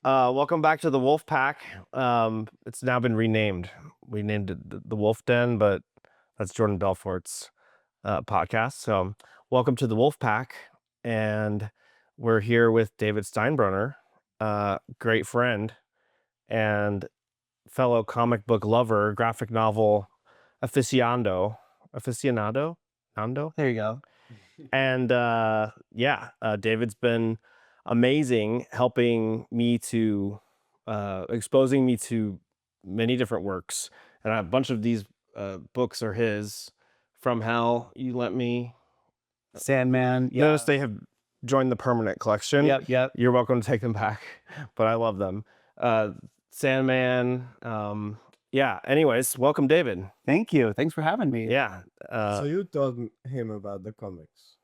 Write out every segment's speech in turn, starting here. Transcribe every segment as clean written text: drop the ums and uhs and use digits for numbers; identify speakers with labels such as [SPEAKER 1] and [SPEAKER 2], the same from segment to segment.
[SPEAKER 1] Welcome back to the Wolf Pack. It's now been renamed. We named it the Wolf Den, but that's Jordan Belfort's podcast. So, welcome to the Wolf Pack, and we're here with David Steinbroner, great friend and fellow comic book lover, graphic novel Nando.
[SPEAKER 2] There you go.
[SPEAKER 1] And David's been amazing helping me to exposing me to many different works. And a bunch of these books are his. From Hell, you lent me.
[SPEAKER 2] Sandman. Yeah.
[SPEAKER 1] Notice they have joined the permanent collection.
[SPEAKER 2] Yep.
[SPEAKER 1] You're welcome to take them back, but I love them. Sandman. Anyways, welcome, David.
[SPEAKER 2] Thank you. Thanks for having me.
[SPEAKER 1] Yeah.
[SPEAKER 3] So you told him about the comics.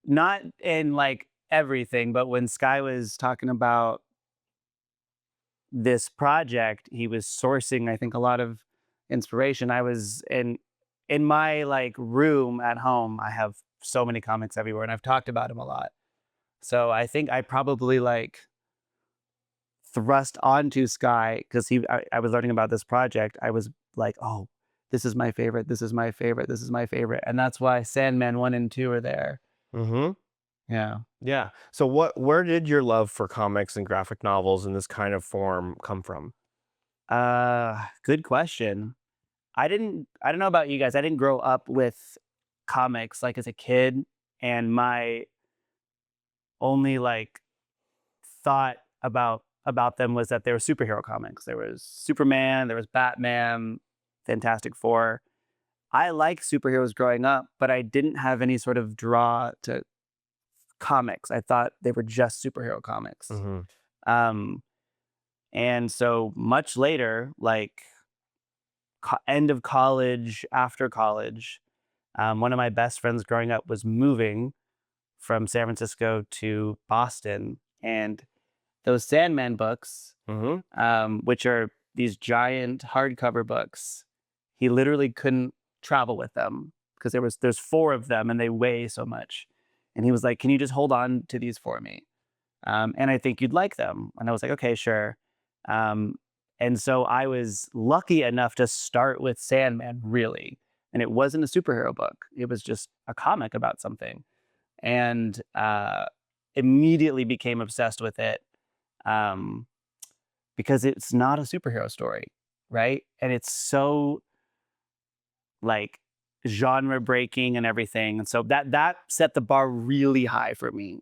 [SPEAKER 2] Not in like everything, but when Skye was talking about this project, he was sourcing, I think, a lot of inspiration. I was in my like room at home. I have so many comics everywhere, and I've talked about him a lot. So I think I probably like thrust onto Skye because I was learning about this project. I was like, oh, this is my favorite. This is my favorite. This is my favorite. And that's why Sandman 1 and 2 are there.
[SPEAKER 1] Mm-hmm.
[SPEAKER 2] Yeah.
[SPEAKER 1] Yeah. So where did your love for comics and graphic novels in this kind of form come from?
[SPEAKER 2] Good question. I don't know about you guys. I didn't grow up with comics like as a kid, and my only like thought about them was that they were superhero comics. There was Superman, there was Batman, Fantastic Four. I liked superheroes growing up, but I didn't have any sort of draw to comics. I thought they were just superhero comics.
[SPEAKER 1] Mm-hmm.
[SPEAKER 2] And so much later, like end of college, after college, one of my best friends growing up was moving from San Francisco to Boston. And those Sandman books, which are these giant hardcover books, he literally couldn't travel with them because there's 4 of them and they weigh so much. And he was like, "Can you just hold on to these for me? And I think you'd like them." And I was like, "Okay, sure." And so I was lucky enough to start with Sandman, really. And it wasn't a superhero book. It was just a comic about something. And immediately became obsessed with it because it's not a superhero story, right? And it's so like genre breaking and everything. And so that set the bar really high for me,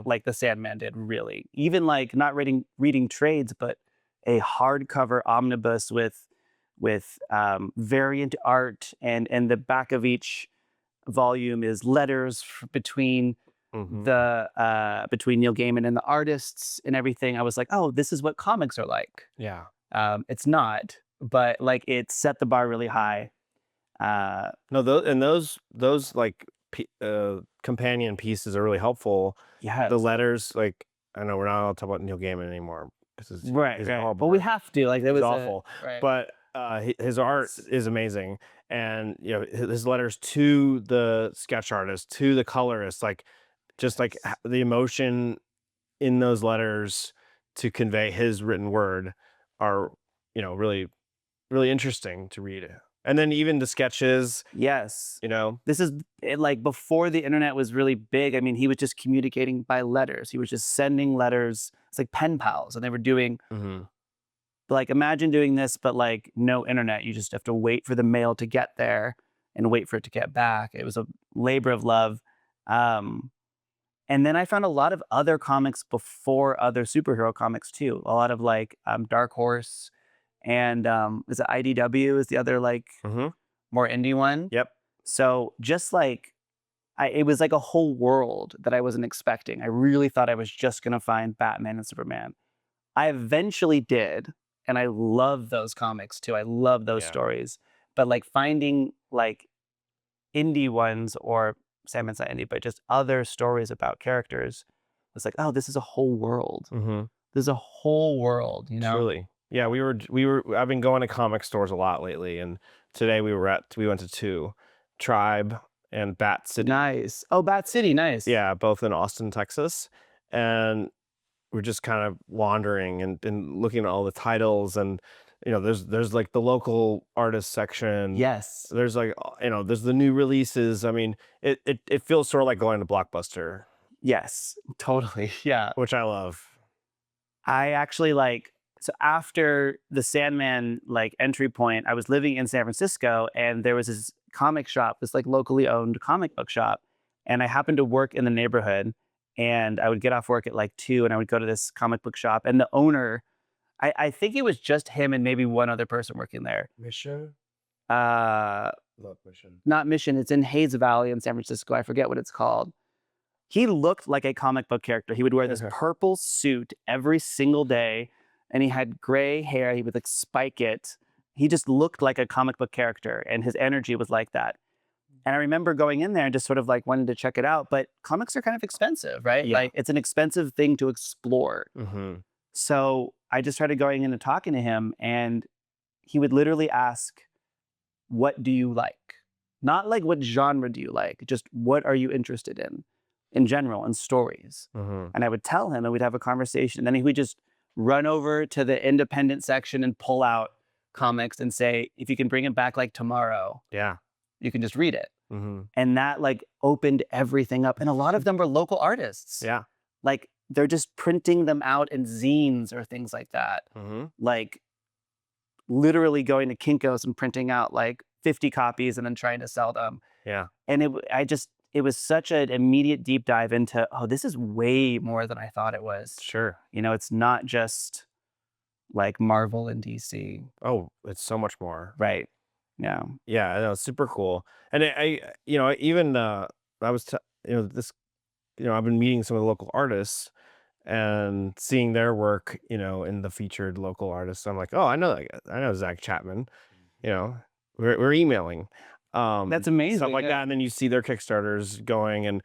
[SPEAKER 2] like the Sandman did, really. Even like not reading trades, but a hardcover omnibus with variant art, and the back of each volume is letters between between Neil Gaiman and the artists and everything. I was like, oh, this is what comics are like.
[SPEAKER 1] Yeah.
[SPEAKER 2] It's not, but like it set the bar really high.
[SPEAKER 1] No, those like companion pieces are really helpful.
[SPEAKER 2] Yeah.
[SPEAKER 1] The letters, like, I know we're not allowed to talk about Neil Gaiman anymore because he's
[SPEAKER 2] right. But we have to. Like, that was
[SPEAKER 1] awful.
[SPEAKER 2] Right.
[SPEAKER 1] But his art is amazing, and you know his letters to the sketch artist, to the colorist, like just like the emotion in those letters to convey his written word are, you know, really, really interesting to read. And then even the sketches.
[SPEAKER 2] Yes.
[SPEAKER 1] You know,
[SPEAKER 2] this is like before the internet was really big. I mean, he was just communicating by letters. He was just sending letters. It's like pen pals, and they were doing. Like, imagine doing this, but like no internet. You just have to wait for the mail to get there and wait for it to get back. It was a labor of love. And then I found a lot of other comics before other superhero comics too. A lot of like Dark Horse, and is it IDW is the other like more indie one.
[SPEAKER 1] Yep.
[SPEAKER 2] So just like it was like a whole world that I wasn't expecting. I really thought I was just gonna find Batman and Superman. I eventually did, and I love those comics too. I love those stories. But like finding like indie ones, or Sandman's not indie, but just other stories about characters, it's like, oh, this is a whole world. This is a whole world, you know?
[SPEAKER 1] Truly. Yeah, I've been going to comic stores a lot lately, and today we went to 2, Tribe and Bat City.
[SPEAKER 2] Nice. Oh, Bat City, nice.
[SPEAKER 1] Yeah, both in Austin, Texas. And we're just kind of wandering and looking at all the titles, and there's like the local artist section.
[SPEAKER 2] Yes.
[SPEAKER 1] There's like there's the new releases. I mean, it feels sort of like going to Blockbuster,
[SPEAKER 2] Yes, totally. Yeah.
[SPEAKER 1] which I love.
[SPEAKER 2] I actually so after the Sandman entry point, I was living in San Francisco, and there was this comic shop, this locally owned comic book shop, and I happened to work in the neighborhood, and I would get off work at 2, and I would go to this comic book shop, and the owner, I think it was just him and maybe one other person working there.
[SPEAKER 3] Mission?
[SPEAKER 2] Uh,
[SPEAKER 3] Not Mission.
[SPEAKER 2] Not Mission. It's in Hayes Valley in San Francisco. I forget what it's called. He looked like a comic book character. He would wear this purple suit every single day, and he had gray hair. He would spike it. He just looked like a comic book character, and his energy was like that. And I remember going in there and just sort of wanting to check it out. But comics are kind of expensive, right?
[SPEAKER 1] Yeah.
[SPEAKER 2] It's an expensive thing to explore.
[SPEAKER 1] Mm-hmm.
[SPEAKER 2] So I just started going in and talking to him, and he would literally ask, "What do you like?" Not what genre do you like, just what are you interested in general, in stories.
[SPEAKER 1] Mm-hmm.
[SPEAKER 2] And I would tell him, and we'd have a conversation. And then he would just run over to the independent section and pull out comics and say, if you can bring it back tomorrow,
[SPEAKER 1] Yeah.
[SPEAKER 2] you can just read it.
[SPEAKER 1] Mm-hmm.
[SPEAKER 2] And that opened everything up. And a lot of them were local artists.
[SPEAKER 1] Yeah.
[SPEAKER 2] They're just printing them out in zines or things like that.
[SPEAKER 1] Mm-hmm.
[SPEAKER 2] Literally going to Kinko's and printing out 50 copies and then trying to sell them.
[SPEAKER 1] Yeah.
[SPEAKER 2] And it was such an immediate deep dive into, oh, this is way more than I thought it was.
[SPEAKER 1] Sure.
[SPEAKER 2] It's not just Marvel and DC.
[SPEAKER 1] Oh, it's so much more.
[SPEAKER 2] Right. Yeah.
[SPEAKER 1] Yeah, I know, it's super cool. And I was this I've been meeting some of the local artists and seeing their work, in the featured local artists. I'm like, oh, I know Zach Chapman. We're emailing.
[SPEAKER 2] That's amazing.
[SPEAKER 1] Stuff like that, and then you see their Kickstarters going, and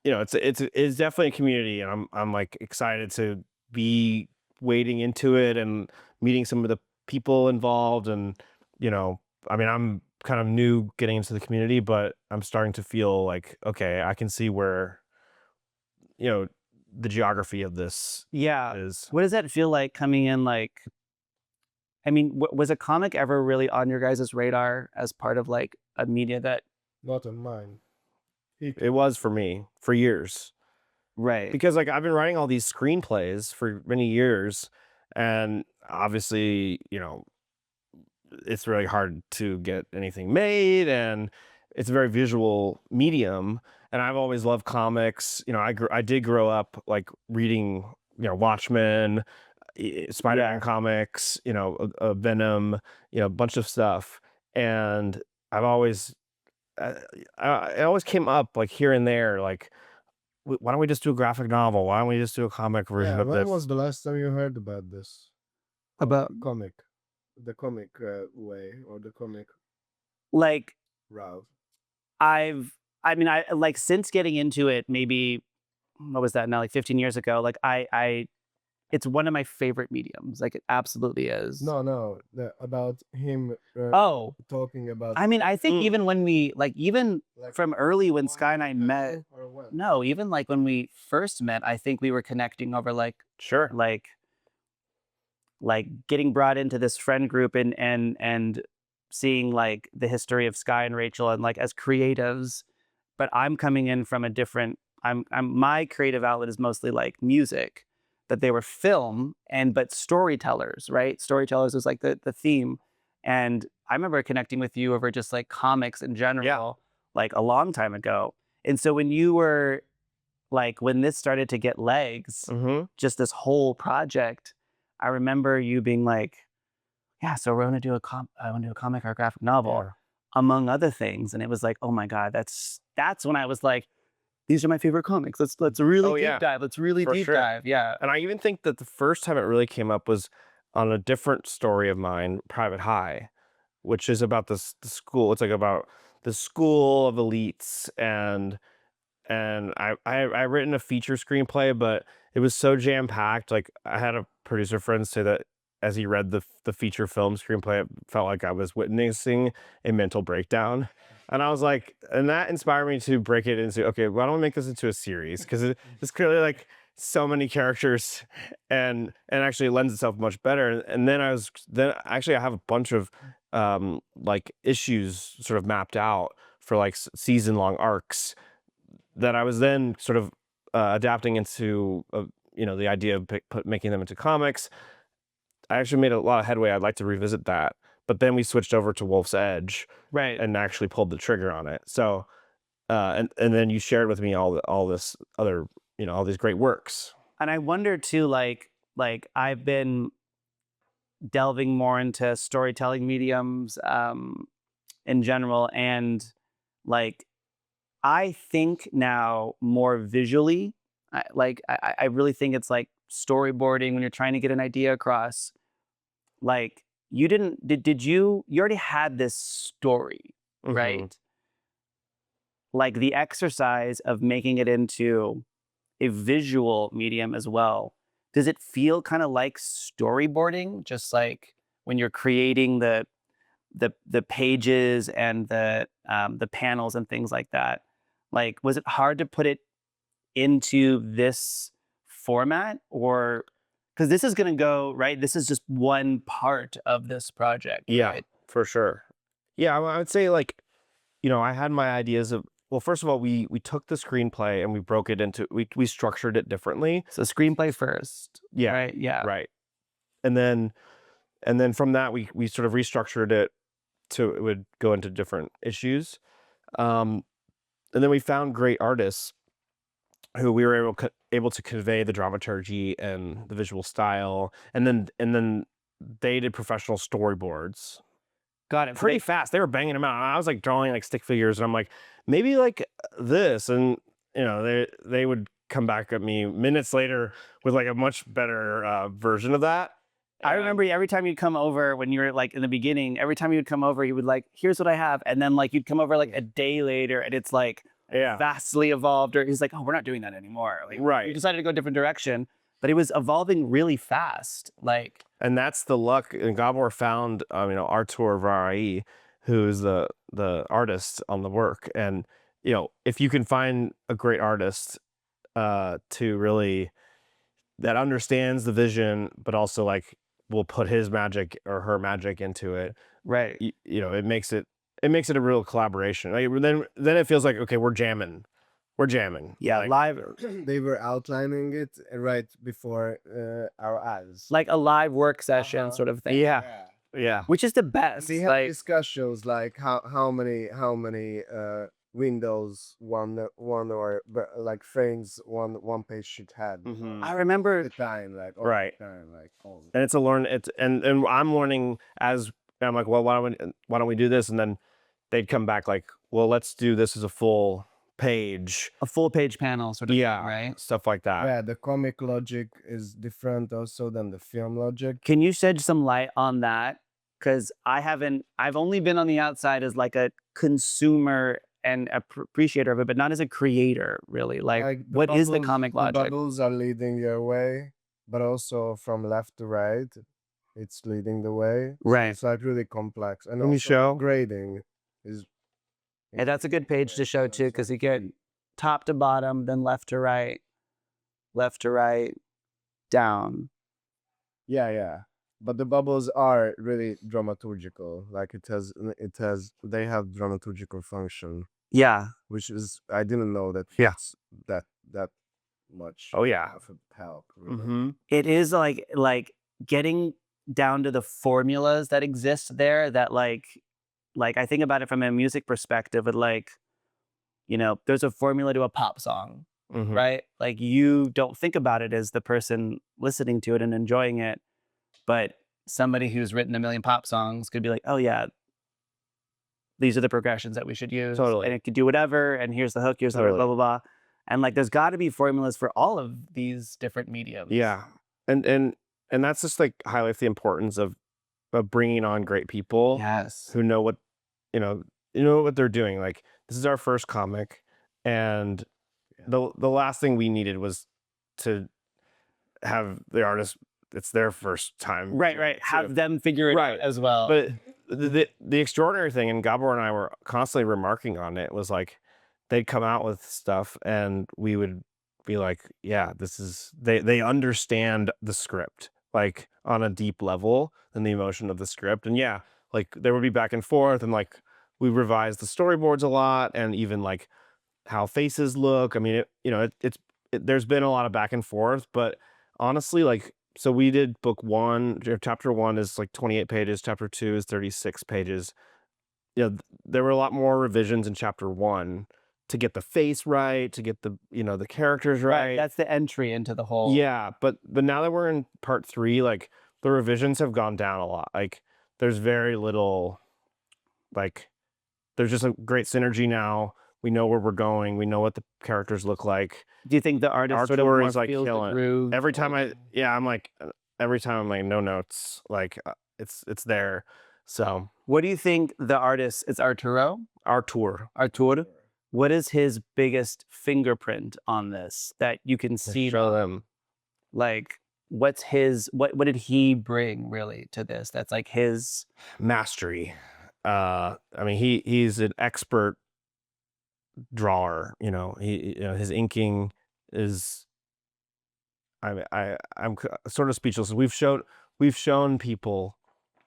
[SPEAKER 1] it's definitely a community, and I'm excited to be wading into it and meeting some of the people involved, and I mean, I'm kind of new getting into the community, but I'm starting to feel okay, I can see where the geography of this is.
[SPEAKER 2] What does that feel like coming in? I mean, was a comic ever really on your guys' radar as part of a media that?
[SPEAKER 3] Not on mine.
[SPEAKER 1] It was for me for years.
[SPEAKER 2] Right.
[SPEAKER 1] Because I've been writing all these screenplays for many years, and obviously, it's really hard to get anything made, and it's a very visual medium, and I've always loved comics. I did grow up reading, Watchmen, Spider-Man comics, Venom, a bunch of stuff, and I've always it always came up here and there, why don't we just do a graphic novel? Why don't we just do a comic version of
[SPEAKER 3] when
[SPEAKER 1] this?
[SPEAKER 3] was the last time you heard about this?
[SPEAKER 2] About
[SPEAKER 3] comic? The comic way, or the comic route?
[SPEAKER 2] I since getting into it, maybe, what was that now, 15 years ago, it's one of my favorite mediums. It absolutely is.
[SPEAKER 3] No, about him talking about.
[SPEAKER 2] I mean, I think even when we, even from early when Skye and I met, no, even when we first met, I think we were connecting over
[SPEAKER 1] Sure.
[SPEAKER 2] Getting brought into this friend group and seeing the history of Skye and Rachel and as creatives, but I'm coming in from a different, my creative outlet is mostly music, that they were film but storytellers, right? Storytellers is the theme. And I remember connecting with you over just comics in general, a long time ago. And so when you were when this started to get legs, just this whole project, I remember you being yeah, so we're going to do I want to do a comic or a graphic novel, among other things. And it was oh my God, that's when I was these are my favorite comics. Let's really deep dive. Let's really deep dive. Yeah.
[SPEAKER 1] And I even think that the first time it really came up was on a different story of mine, Private High, which is about the school. It's about the school of elites, and I written a feature screenplay, but it was so jam packed. I had a producer friend say that as he read the feature film screenplay, it felt like I was witnessing a mental breakdown. And I was and that inspired me to break it into, okay, why don't we make this into a series? Because it's clearly so many characters, and actually it lends itself much better. And then I have a bunch of like issues sort of mapped out for like season long arcs that I was then sort of adapting into the idea of making them into comics. I actually made a lot of headway. I'd like to revisit that, but then we switched over to Wolf's Edge,
[SPEAKER 2] Right.
[SPEAKER 1] and actually pulled the trigger on it. So, and then you shared with me all this other, all these great works.
[SPEAKER 2] And I wonder too, like I've been delving more into storytelling mediums in general, and like I think now more visually. I really think it's like storyboarding when you're trying to get an idea across. Like you you already had this story, right? Like the exercise of making it into a visual medium as well. Does it feel kind of like storyboarding, just like when you're creating the pages and the panels and things like that? Like, was it hard to put it into this format, or because this is going to go right? This is just one part of this project.
[SPEAKER 1] Yeah,
[SPEAKER 2] right?
[SPEAKER 1] for sure. Yeah, I would say like, I had my ideas of. Well, first of all, we took the screenplay and we broke it into we structured it differently.
[SPEAKER 2] So screenplay first.
[SPEAKER 1] Yeah.
[SPEAKER 2] Right. Yeah.
[SPEAKER 1] Right. And then from that we sort of restructured it to it would go into different issues. And then we found great artists who we were able to convey the dramaturgy and the visual style, and then they did professional storyboards.
[SPEAKER 2] Got it.
[SPEAKER 1] Pretty fast. They were banging them out. I was like drawing like stick figures, and I'm like, maybe like this, and they would come back at me minutes later with like a much better version of that.
[SPEAKER 2] I remember every time you'd come over when you were like in the beginning, every time you'd come over, he would like, here's what I have. And then like you'd come over like a day later and it's like vastly evolved, or he's like, oh, we're not doing that anymore. Like,
[SPEAKER 1] right.
[SPEAKER 2] We decided to go a different direction, but it was evolving really fast. Like,
[SPEAKER 1] and that's the luck. And Gabor found, Artur Varai, who's the artist on the work. And, if you can find a great artist to really, that understands the vision, but also like will put his magic or her magic into it.
[SPEAKER 2] Right.
[SPEAKER 1] It makes it a real collaboration. Like, then it feels like, okay, we're jamming.
[SPEAKER 2] Yeah,
[SPEAKER 1] like,
[SPEAKER 2] live.
[SPEAKER 3] They were outlining it right before our eyes.
[SPEAKER 2] Like a live work session sort of thing.
[SPEAKER 1] Yeah.
[SPEAKER 2] Which is the best.
[SPEAKER 3] They had discussions like how many windows one or like frames one page should have.
[SPEAKER 2] I remember
[SPEAKER 3] the time like all
[SPEAKER 1] right.
[SPEAKER 3] the time, like
[SPEAKER 1] and it's a learn. It's and I'm learning as I'm like, well, why don't we do this? And then they'd come back like, well, let's do this as a full page
[SPEAKER 2] panel sort of thing, right?
[SPEAKER 1] Stuff like that.
[SPEAKER 3] Yeah, the comic logic is different also than the film logic.
[SPEAKER 2] Can you shed some light on that? Because I've only been on the outside as like a consumer and appreciator of it, but not as a creator, really. Like what is the comic logic?
[SPEAKER 3] The bubbles are leading your way, but also from left to right, it's leading the way.
[SPEAKER 2] Right.
[SPEAKER 3] It's like really complex. And
[SPEAKER 1] Can you show?
[SPEAKER 3] grading is...
[SPEAKER 2] And that's a good page to show too, because you get top to bottom, then left to right, down.
[SPEAKER 3] Yeah. But the bubbles are really dramaturgical. Like they have dramaturgical function.
[SPEAKER 2] Yeah.
[SPEAKER 3] Which is, I didn't know that.
[SPEAKER 1] Yeah.
[SPEAKER 3] It's that much.
[SPEAKER 1] Oh yeah.
[SPEAKER 3] Of a help. Really.
[SPEAKER 2] It is like getting down to the formulas that exist there. That like I think about it from a music perspective. But like, there's a formula to a pop song, right? Like you don't think about it as the person listening to it and enjoying it. But somebody who's written a million pop songs could be like, oh yeah, these are the progressions that we should use.
[SPEAKER 1] Totally.
[SPEAKER 2] And it could do whatever. And here's the hook, here's the blah, blah, blah. And like, there's got to be formulas for all of these different mediums.
[SPEAKER 1] Yeah. And that's just like highlights the importance of bringing on great people.
[SPEAKER 2] Yes.
[SPEAKER 1] Who know what, what they're doing. Like, this is our first comic. And the last thing we needed was to have the artist, it's their first time.
[SPEAKER 2] Right. Have them figure it out as well.
[SPEAKER 1] But the extraordinary thing, and Gabor and I were constantly remarking on it, was like they'd come out with stuff and we would be like, yeah, this is they understand the script like on a deep level and the emotion of the script. And yeah, like there would be back and forth, and like we revised the storyboards a lot, and even like how faces look. I mean, there's been a lot of back and forth, but honestly, like, so we did book one, chapter one is like 28 pages, chapter two is 36 pages. There were a lot more revisions in chapter one to get the face right, to get the characters right.
[SPEAKER 2] That's the entry into the whole.
[SPEAKER 1] Yeah, but now that we're in part three, like the revisions have gone down a lot. Like there's very little, like there's just a great synergy now. We know where we're going. We know what the characters look like.
[SPEAKER 2] Do you think the artist
[SPEAKER 1] Our
[SPEAKER 2] sort of
[SPEAKER 1] tour
[SPEAKER 2] more
[SPEAKER 1] is like
[SPEAKER 2] feels the
[SPEAKER 1] killing it.
[SPEAKER 2] groove?
[SPEAKER 1] Every time I'm like, every time I'm like, no notes, like it's there. So
[SPEAKER 2] What do you think the artist? It's Arturo.
[SPEAKER 1] Artur,
[SPEAKER 2] What is his biggest fingerprint on this that you can see?
[SPEAKER 1] show them.
[SPEAKER 2] Like, what's his? What did he bring really to this? That's like his
[SPEAKER 1] Mastery. I mean, he's an expert drawer. His inking is. I'm sort of speechless. We've shown people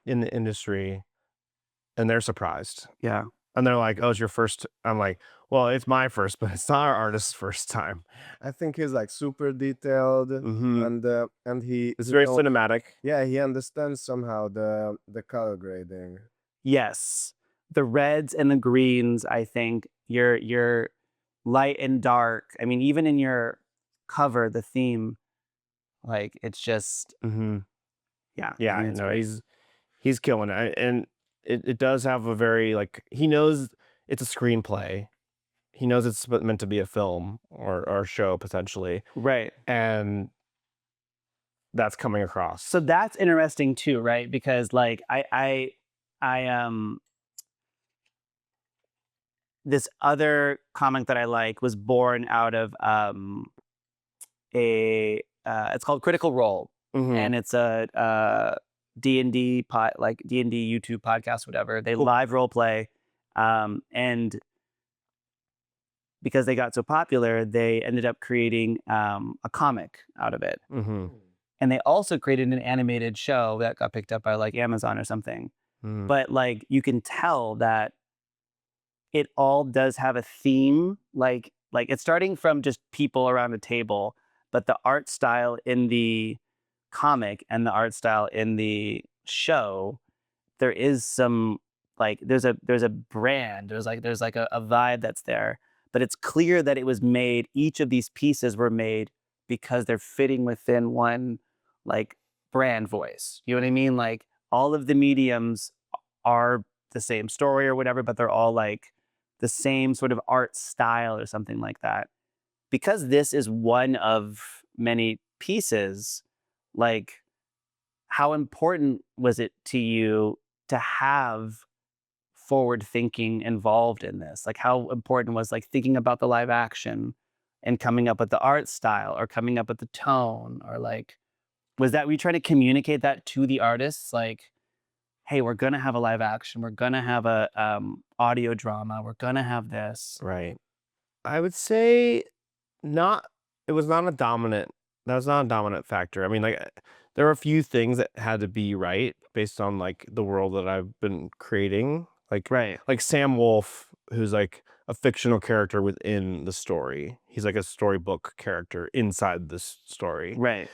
[SPEAKER 1] in the industry, and they're surprised.
[SPEAKER 2] Yeah.
[SPEAKER 1] And they're like, "Oh, it's your first." I'm like, "Well, it's my first, but it's not our artist's first time."
[SPEAKER 3] I think he's like super detailed,
[SPEAKER 1] Mhm.
[SPEAKER 3] and he
[SPEAKER 1] It's
[SPEAKER 3] he
[SPEAKER 1] very
[SPEAKER 3] know-
[SPEAKER 1] cinematic.
[SPEAKER 3] yeah, he understands somehow the color grading.
[SPEAKER 2] Yes. The reds and the greens, I think your light and dark. I mean, even in your cover, the theme, like it's just
[SPEAKER 1] Mm-hmm.
[SPEAKER 2] yeah. I
[SPEAKER 1] Yeah,
[SPEAKER 2] mean, it's
[SPEAKER 1] no,
[SPEAKER 2] great.
[SPEAKER 1] he's killing it, and it does have a very like he knows it's a screenplay. He knows it's meant to be a film or a show potentially,
[SPEAKER 2] Right.
[SPEAKER 1] and that's coming across.
[SPEAKER 2] So that's interesting too, right? Because like I this other comic that I like was born out of a it's called Critical Role,
[SPEAKER 1] Mhm.
[SPEAKER 2] and it's a D&D like D&D YouTube podcast, whatever. They live role play, and because they got so popular, they ended up creating a comic out of it.
[SPEAKER 1] Mhm.
[SPEAKER 2] And they also created an animated show that got picked up by like Amazon or something.
[SPEAKER 1] Mhm.
[SPEAKER 2] But like you can tell that it all does have a theme. Like it's starting from just people around a table, but the art style in the comic and the art style in the show, there is some like there's a brand. There's like a vibe that's there. But it's clear that it was made, each of these pieces were made because they're fitting within one like brand voice. You know what I mean? Like all of the mediums are the same story or whatever, but they're all like the same sort of art style or something like that. Because this is one of many pieces, like how important was it to you to have forward thinking involved in this? Like how important was like thinking about the live action and coming up with the art style or coming up with the tone, or like was that we trying to communicate that to the artists, like, hey, we're gonna have a live action, we're gonna have a audio drama, we're gonna have this.
[SPEAKER 1] Right. I would say not. It was not a dominant. That was not a dominant factor. I mean, like there were a few things that had to be right based on like the world that I've been creating.
[SPEAKER 2] Right.
[SPEAKER 1] Like Sam Wolf, who's like a fictional character within the story. He's like a storybook character inside this story.
[SPEAKER 2] Right.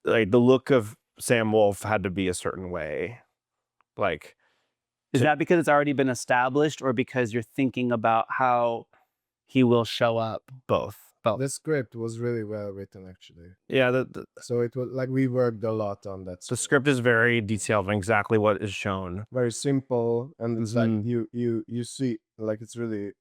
[SPEAKER 1] Like the look of Sam Wolf had to be a certain way. Like
[SPEAKER 2] Is that because it's already been established, or because you're thinking about how he will show up?
[SPEAKER 1] both.
[SPEAKER 3] The script was really well written, actually.
[SPEAKER 1] Yeah, the
[SPEAKER 3] So it was like we worked a lot on that.
[SPEAKER 1] the script is very detailed on exactly what is shown.
[SPEAKER 3] Very simple, and it's
[SPEAKER 1] Mhm.
[SPEAKER 3] like you see, like it's really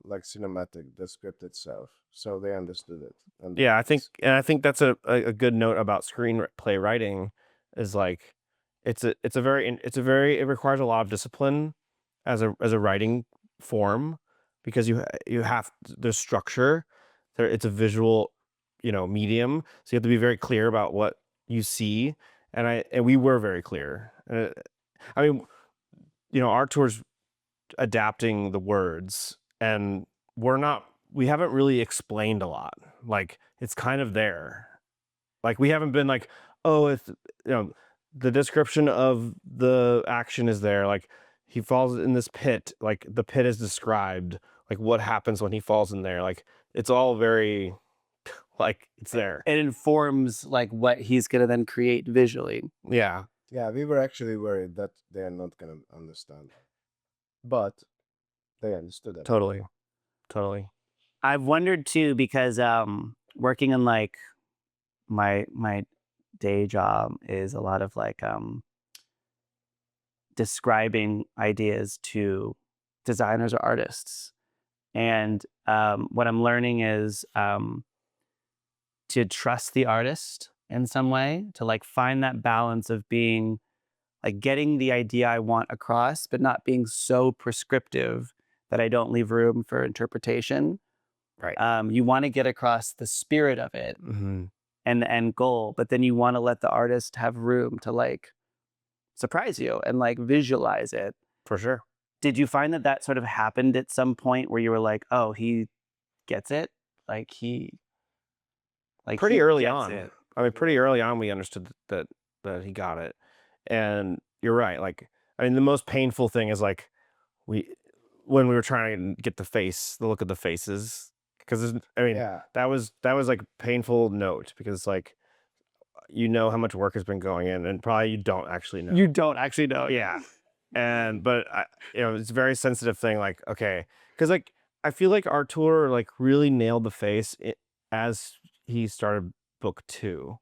[SPEAKER 3] like cinematic, the script itself. So they understood it. And
[SPEAKER 1] Yeah, I think that's a good note about screenplay writing is like it requires a lot of discipline as a writing form because you have there's structure there. It's a visual medium, so you have to be very clear about what you see, and we were very clear. I mean, our tour's adapting the words, and we haven't really explained a lot. Like it's kind of there. Like we haven't been like, oh, it's the description of the action is there. Like he falls in this pit. Like the pit is described. Like what happens when he falls in there. Like it's all very like it's there.
[SPEAKER 2] It informs like what he's gonna then create visually.
[SPEAKER 1] Yeah.
[SPEAKER 3] Yeah, we were actually worried that they are not gonna understand, but they understood it.
[SPEAKER 1] Totally.
[SPEAKER 2] I've wondered too because working in like my day job is a lot of like describing ideas to designers or artists. And what I'm learning is to trust the artist in some way, to like find that balance of being like getting the idea I want across, but not being so prescriptive that I don't leave room for interpretation.
[SPEAKER 1] Right.
[SPEAKER 2] You want to get across the spirit of it
[SPEAKER 1] Mm-hmm.
[SPEAKER 2] and the end goal, but then you want to let the artist have room to like surprise you and like visualize it.
[SPEAKER 1] For sure.
[SPEAKER 2] Did you find that that sort of happened at some point where you were like, oh, he gets it? Like
[SPEAKER 1] Pretty
[SPEAKER 2] he
[SPEAKER 1] early
[SPEAKER 2] gets
[SPEAKER 1] on.
[SPEAKER 2] it.
[SPEAKER 1] I mean, pretty early on, we understood that he got it. And you're right. Like, I mean, the most painful thing is like when we were trying to get the look of the faces, because I mean,
[SPEAKER 3] Yeah,
[SPEAKER 1] that was like painful note because like how much work has been going in, and probably you don't actually know.
[SPEAKER 2] You don't actually know.
[SPEAKER 1] Yeah. But it's a very sensitive thing. Like, okay, because like I feel like Artur like really nailed the face as he started book 2,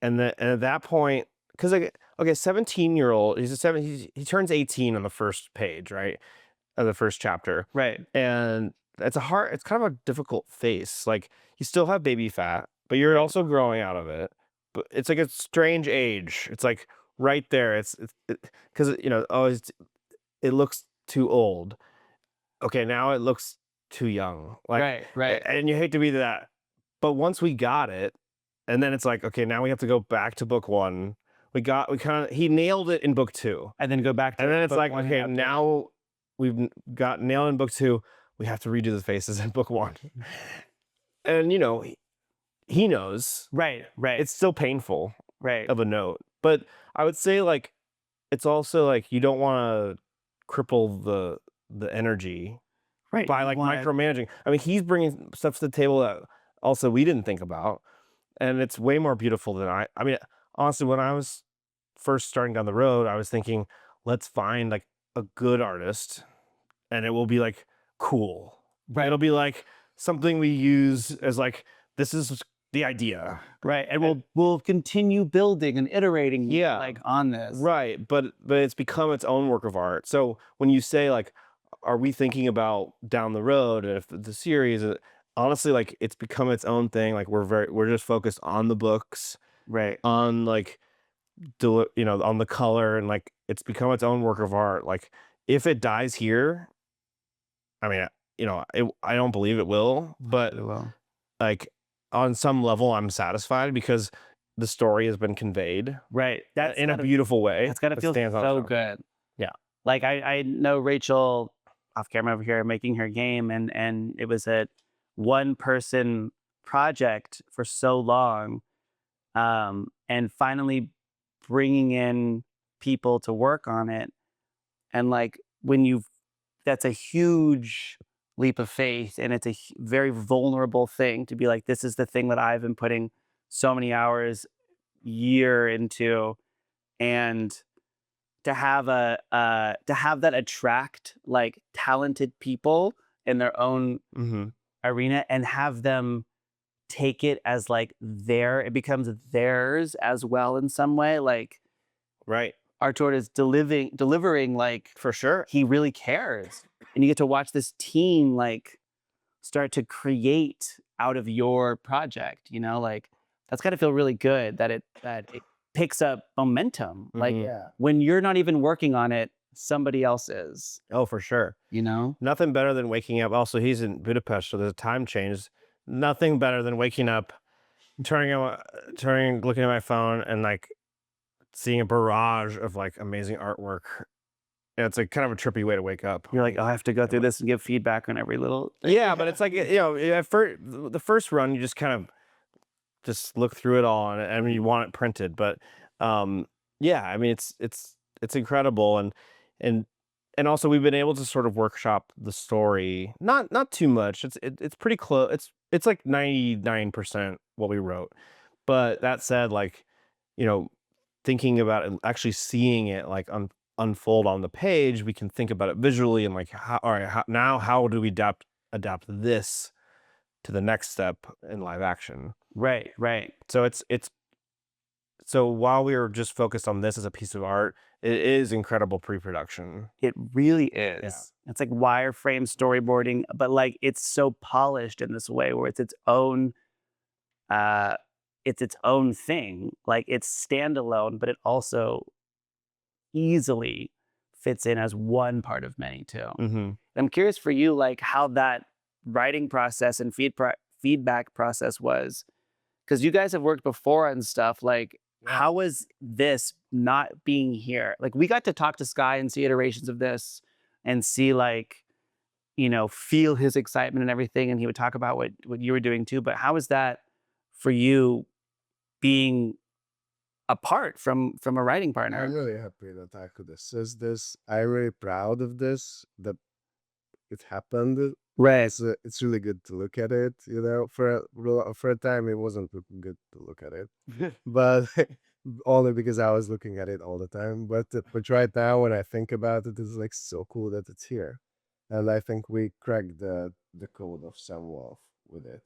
[SPEAKER 1] and at that point, because like okay, 17-year-old, he turns 18 on the first page, right, of the first chapter,
[SPEAKER 2] Right.
[SPEAKER 1] and it's kind of a difficult face. Like you still have baby fat, but you're also growing out of it. But it's like a strange age. It's like right there. It's because it looks too old. Okay, now it looks too young. Like
[SPEAKER 2] Right.
[SPEAKER 1] and you hate to be that. But once we got it, and then it's like, okay, now we have to go back to book 1. He nailed it in book 2.
[SPEAKER 2] And then go back to
[SPEAKER 1] And then it's
[SPEAKER 2] book
[SPEAKER 1] like,
[SPEAKER 2] 1 and
[SPEAKER 1] okay,
[SPEAKER 2] have to-
[SPEAKER 1] now we've got nailed in book 2. We have to redo the faces in book 1. And he knows.
[SPEAKER 2] Right.
[SPEAKER 1] It's still painful
[SPEAKER 2] right.
[SPEAKER 1] of a note. But I would say like it's also like you don't want to cripple the energy
[SPEAKER 2] Right.
[SPEAKER 1] by
[SPEAKER 2] You
[SPEAKER 1] like
[SPEAKER 2] wanna-
[SPEAKER 1] micromanaging. I mean, he's bringing stuff to the table that also we didn't think about, and it's way more beautiful than I mean, honestly, when I was first starting down the road, I was thinking, let's find like a good artist, and it will be like cool.
[SPEAKER 2] Right.
[SPEAKER 1] It'll be like something we use as like this is the idea.
[SPEAKER 2] Right. And we'll continue building and iterating
[SPEAKER 1] Yeah.
[SPEAKER 2] like on this.
[SPEAKER 1] Right, but it's become its own work of art. So when you say like, are we thinking about down the road and if the series, honestly, like it's become its own thing. Like we're just focused on the books,
[SPEAKER 2] Right.
[SPEAKER 1] on like, on the color, and like it's become its own work of art. Like if it dies here, I mean, I don't believe it will, but
[SPEAKER 2] Well.
[SPEAKER 1] like on some level, I'm satisfied because the story has been conveyed.
[SPEAKER 2] Right. That's
[SPEAKER 1] in a beautiful way.
[SPEAKER 2] That's gotta
[SPEAKER 1] that
[SPEAKER 2] feel
[SPEAKER 1] stands on
[SPEAKER 2] so
[SPEAKER 1] its own.
[SPEAKER 2] good.
[SPEAKER 1] Yeah.
[SPEAKER 2] Like I know Rachel off camera over here making her game, and it was a one person project for so long, and finally bringing in people to work on it, and like that's a huge leap of faith, and it's a very vulnerable thing to be like, this is the thing that I've been putting so many hours year into, and to have that attract like talented people in their own
[SPEAKER 1] Mm-hmm.
[SPEAKER 2] arena and have them take it as like it becomes theirs as well in some way. Like
[SPEAKER 1] Right.
[SPEAKER 2] Artur is delivering like
[SPEAKER 1] For sure.
[SPEAKER 2] he really cares, and you get to watch this team like start to create out of your project. Like that's got to feel really good that it picks up momentum. Like
[SPEAKER 1] Mhm.
[SPEAKER 3] yeah.
[SPEAKER 2] when you're not even working on it, somebody else is.
[SPEAKER 1] Oh, for sure. Nothing better than waking up. Also, he's in Budapest, so there's a time change. Nothing better than waking up, looking at my phone, and like seeing a barrage of like amazing artwork Yeah, it's like kind of a trippy way to wake up.
[SPEAKER 2] You're like, oh, I have to go through this and give feedback on every little thing.
[SPEAKER 1] Yeah, but it's like, at first, the first run, you just kind of just look through it all, and I mean, you want it printed, but yeah, I mean, it's incredible, and also we've been able to sort of workshop the story, not too much. It's pretty close. It's like 99% what we wrote, but that said, like, thinking about it, actually seeing it like unfold on the page, we can think about it visually and like, all right, how do we adapt this to the next step in live action?
[SPEAKER 2] Right.
[SPEAKER 1] So so while we were just focused on this as a piece of art, it is incredible pre-production.
[SPEAKER 2] It really is. It's like wireframe storyboarding, but like it's so polished in this way where it's its own thing. Like it's standalone, but it also easily fits in as one part of many too.
[SPEAKER 1] Mm-hmm.
[SPEAKER 2] I'm curious for you, like how that writing process and feedback process was, because you guys have worked before and stuff. Like, how was this not being here? Like, we got to talk to Skye and see iterations of this, and see like, feel his excitement and everything, and he would talk about what you were doing too. But how was that for you, being apart from a writing partner?
[SPEAKER 3] I'm really happy that I could assist this. I'm really proud of this, that it happened.
[SPEAKER 2] Right.
[SPEAKER 3] It's really good to look at it, for a time it wasn't looking good to look at it, but only because I was looking at it all the time. But right now, when I think about it, it's like so cool that it's here, and I think we cracked the code of Sam Wolf with it.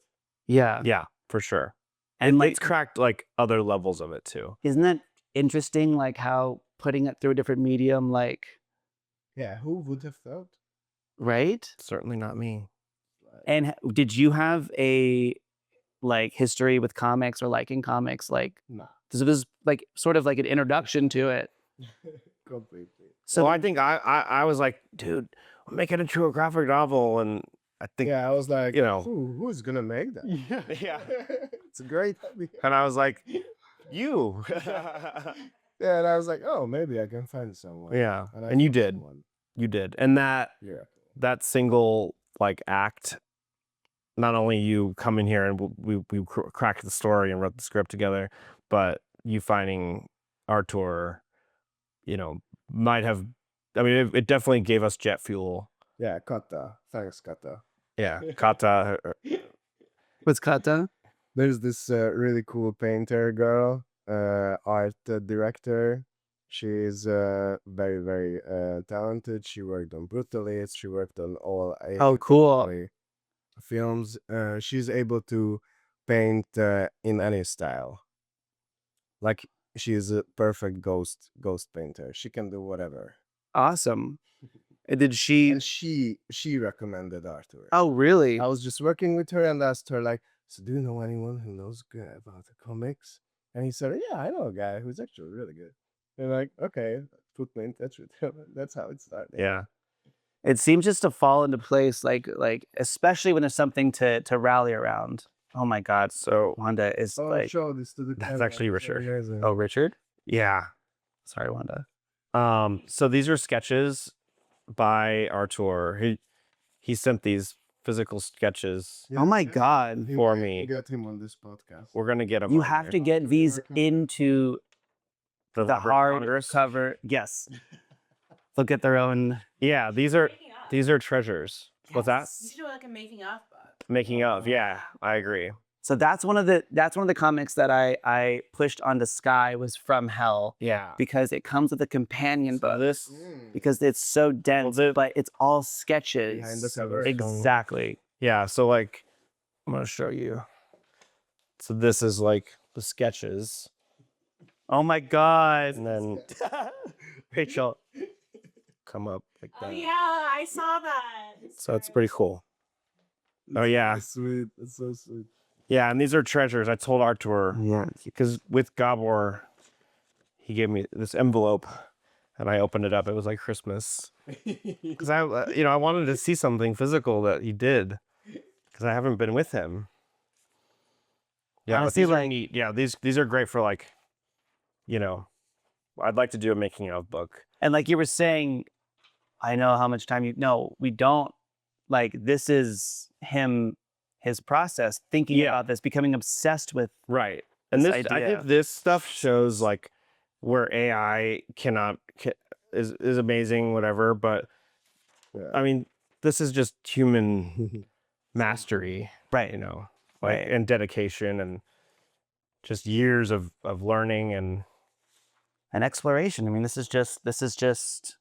[SPEAKER 1] Yeah, for sure.
[SPEAKER 2] And like,
[SPEAKER 1] It's cracked like other levels of it too.
[SPEAKER 2] isn't that interesting? Like how putting it through a different medium, like,
[SPEAKER 3] Yeah, who would have thought?
[SPEAKER 2] right?
[SPEAKER 1] Certainly not me.
[SPEAKER 2] And did you have a like history with comics or liking comics? Like,
[SPEAKER 3] No,
[SPEAKER 2] this was like sort of like an introduction to it.
[SPEAKER 3] completely.
[SPEAKER 1] So I think I was like, dude, I'm making it into a graphic novel, and I think
[SPEAKER 3] Yeah, I was like,
[SPEAKER 1] you know.
[SPEAKER 3] who's gonna make that?
[SPEAKER 1] Yeah.
[SPEAKER 3] It's a great idea.
[SPEAKER 1] And I was like, you.
[SPEAKER 3] Yeah, and I was like, oh, maybe I can find someone.
[SPEAKER 1] Yeah,
[SPEAKER 3] I
[SPEAKER 1] and you
[SPEAKER 3] found
[SPEAKER 1] did.
[SPEAKER 3] someone.
[SPEAKER 1] You did. And
[SPEAKER 3] Yeah.
[SPEAKER 1] that single like act, not only you coming here and we cracked the story and wrote the script together, but you finding Artur, might have, I mean, it definitely gave us jet fuel.
[SPEAKER 3] Yeah, Kata. Thanks, Kata.
[SPEAKER 1] Yeah, Kata.
[SPEAKER 2] What's Kata?
[SPEAKER 3] There's this really cool painter girl, art director. She's very, very talented. She worked on Brutalist. She worked on all
[SPEAKER 2] Oh, cool.
[SPEAKER 3] films. She's able to paint in any style. Like, she's a perfect ghost painter. She can do whatever.
[SPEAKER 2] Awesome. And did she?
[SPEAKER 3] And she recommended Artur.
[SPEAKER 2] Oh, really?
[SPEAKER 3] I was just working with her and asked her, like, so do you know anyone who knows good about the comics? And he said, yeah, I know a guy who's actually really good. And like, okay, put me in touch with him. That's how it started.
[SPEAKER 1] Yeah.
[SPEAKER 2] It seems just to fall into place, like especially when there's something to rally around. Oh my God!
[SPEAKER 1] So
[SPEAKER 2] Wanda is like,
[SPEAKER 3] show this to the
[SPEAKER 1] that's
[SPEAKER 3] camera.
[SPEAKER 1] actually
[SPEAKER 3] It's
[SPEAKER 1] Richard.
[SPEAKER 3] amazing.
[SPEAKER 2] oh, Richard.
[SPEAKER 1] Yeah.
[SPEAKER 2] Sorry, Wanda.
[SPEAKER 1] So these are sketches by Artur. He sent these physical sketches.
[SPEAKER 3] Yeah,
[SPEAKER 2] Oh my
[SPEAKER 3] yeah.
[SPEAKER 2] God!
[SPEAKER 1] For
[SPEAKER 3] We
[SPEAKER 1] me.
[SPEAKER 3] got him on this podcast.
[SPEAKER 1] We're gonna get them.
[SPEAKER 2] You have to get these into the
[SPEAKER 1] Library of Congress.
[SPEAKER 2] hardcover. Yes. They'll get their own.
[SPEAKER 1] Yeah, these are treasures. What's that?
[SPEAKER 4] You should do like a making of book.
[SPEAKER 1] Making of. Yeah, I agree.
[SPEAKER 2] So that's one of the comics that I pushed onto Skye, was From Hell,
[SPEAKER 1] Yeah.
[SPEAKER 2] because it comes with a companion book.
[SPEAKER 1] This.
[SPEAKER 2] Because it's so dense, but it's all sketches.
[SPEAKER 3] Behind the cover.
[SPEAKER 2] Exactly.
[SPEAKER 1] Yeah. So like, I'm gonna show you. So this is like the sketches,
[SPEAKER 2] Oh my God.
[SPEAKER 1] and then
[SPEAKER 2] Rachel.
[SPEAKER 1] come up like
[SPEAKER 4] Oh
[SPEAKER 1] that.
[SPEAKER 4] yeah, I saw that.
[SPEAKER 1] So it's pretty cool. Oh yeah.
[SPEAKER 3] It's sweet. It's so sweet.
[SPEAKER 1] Yeah, and these are treasures. I told Artur,
[SPEAKER 2] Yeah.
[SPEAKER 1] because with Gabor, he gave me this envelope, and I opened it up. It was like Christmas, because I wanted to see something physical that he did, because I haven't been with him. Yeah,
[SPEAKER 2] Honestly,
[SPEAKER 1] these are
[SPEAKER 2] like-
[SPEAKER 1] neat. Yeah, these are great for like, I'd like to do a making of book.
[SPEAKER 2] And like you were saying, I know how much time you. No, we don't. Like this is his process, thinking
[SPEAKER 1] Yeah.
[SPEAKER 2] about this, becoming obsessed with.
[SPEAKER 1] Right. And
[SPEAKER 2] This
[SPEAKER 1] this, I
[SPEAKER 2] idea.
[SPEAKER 1] think this stuff shows like where AI is amazing, whatever. But
[SPEAKER 3] Yeah.
[SPEAKER 1] I mean, this is just human mastery,
[SPEAKER 2] Right.
[SPEAKER 1] you know,
[SPEAKER 2] Right.
[SPEAKER 1] and dedication and just years of learning and
[SPEAKER 2] An exploration. I mean, this is just.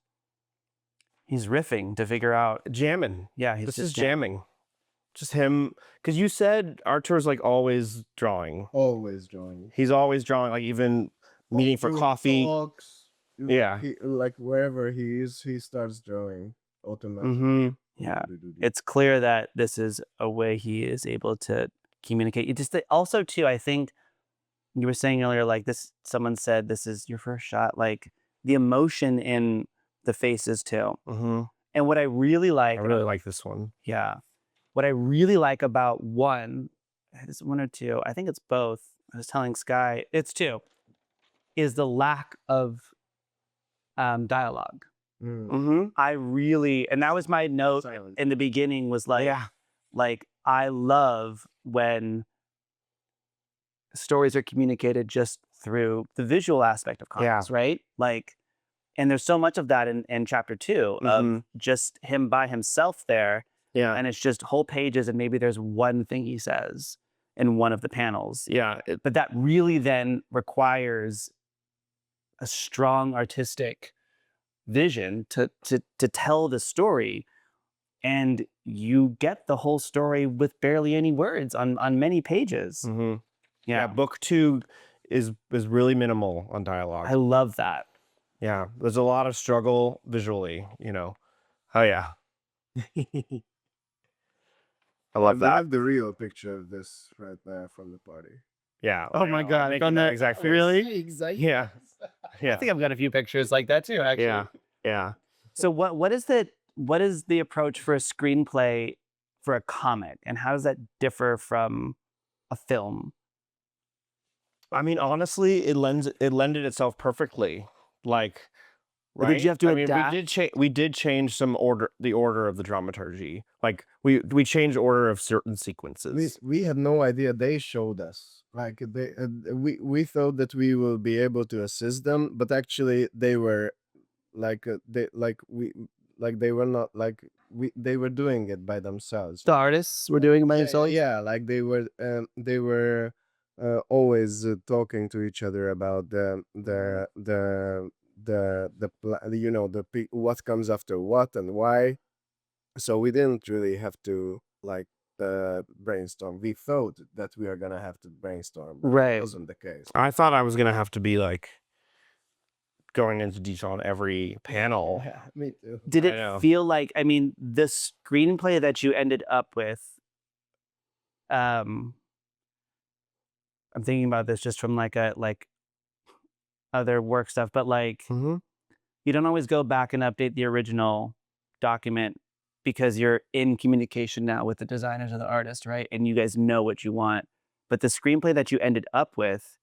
[SPEAKER 2] He's riffing to figure out.
[SPEAKER 1] jamming.
[SPEAKER 2] Yeah, he's
[SPEAKER 1] This
[SPEAKER 2] just
[SPEAKER 1] is jamming. Just him, because you said Artur's like always drawing.
[SPEAKER 3] Always drawing.
[SPEAKER 1] He's always drawing, like even meeting for
[SPEAKER 3] Through
[SPEAKER 1] coffee.
[SPEAKER 3] talks,
[SPEAKER 1] Yeah.
[SPEAKER 3] he, like wherever he is, he starts drawing automatically.
[SPEAKER 1] Mm-hmm.
[SPEAKER 2] Yeah. It's clear that this is a way he is able to communicate. It just also too, I think you were saying earlier, like this. Someone said this is your first shot. Like the emotion in the faces too.
[SPEAKER 1] Mm-hmm.
[SPEAKER 2] And what I really like,
[SPEAKER 1] I really like this one.
[SPEAKER 2] yeah, what I really like about one, is one or two. I think it's both. I was telling Skye, it's two. Is the lack of dialogue.
[SPEAKER 3] Mm.
[SPEAKER 1] Mm-hmm.
[SPEAKER 2] I really, and that was my note
[SPEAKER 3] Silence.
[SPEAKER 2] in the beginning was like,
[SPEAKER 1] Yeah.
[SPEAKER 2] like I love when stories are communicated just through the visual aspect of comics, right? Like, and there's so much of that in chapter 2 of
[SPEAKER 1] Mhm.
[SPEAKER 2] just him by himself there,
[SPEAKER 1] Yeah.
[SPEAKER 2] and it's just whole pages, and maybe there's one thing he says in one of the panels.
[SPEAKER 1] Yeah.
[SPEAKER 2] But that really then requires a strong artistic vision to tell the story, and you get the whole story with barely any words on many pages.
[SPEAKER 1] Mm-hmm.
[SPEAKER 2] Yeah,
[SPEAKER 1] Book 2 is really minimal on dialogue.
[SPEAKER 2] I love that.
[SPEAKER 1] Yeah. There's a lot of struggle visually, you know. Oh yeah. I love
[SPEAKER 3] I
[SPEAKER 1] that.
[SPEAKER 3] have the real picture of this right there from the party.
[SPEAKER 1] Yeah.
[SPEAKER 2] Oh my God,
[SPEAKER 1] Making
[SPEAKER 2] on
[SPEAKER 1] that
[SPEAKER 2] that-
[SPEAKER 1] exact face.
[SPEAKER 2] really?
[SPEAKER 3] Exactly.
[SPEAKER 1] Yeah.
[SPEAKER 2] I
[SPEAKER 1] Yeah.
[SPEAKER 2] think I've got a few pictures like that too, actually.
[SPEAKER 1] Yeah. Yeah.
[SPEAKER 2] So what is the approach for a screenplay for a comic, and how does that differ from a film?
[SPEAKER 1] I mean, honestly, it lended itself perfectly. Like,
[SPEAKER 2] Or
[SPEAKER 1] right?
[SPEAKER 2] did you have to
[SPEAKER 1] I mean,
[SPEAKER 2] adapt?
[SPEAKER 1] we did change the order of the dramaturgy. Like we changed the order of certain sequences.
[SPEAKER 3] We had no idea. They showed us. Like we thought that we will be able to assist them, but actually they were like they were not like they were doing it by themselves.
[SPEAKER 2] The artists were doing it by themselves?
[SPEAKER 3] Yeah, like they were always talking to each other about what comes after what and why. So we didn't really have to like brainstorm. We thought that we are gonna have to brainstorm, but
[SPEAKER 2] Right.
[SPEAKER 3] it wasn't the case.
[SPEAKER 1] I thought I was gonna have to be like going into detail on every panel.
[SPEAKER 3] Yeah, me too.
[SPEAKER 2] Did
[SPEAKER 1] I
[SPEAKER 2] it
[SPEAKER 1] know.
[SPEAKER 2] feel like, I mean, the screenplay that you ended up with, I'm thinking about this just from like other work stuff, but like
[SPEAKER 1] Mm-hmm.
[SPEAKER 2] you don't always go back and update the original document because you're in communication now with the designers or the artist, right? And you guys know what you want. But the screenplay that you ended up with,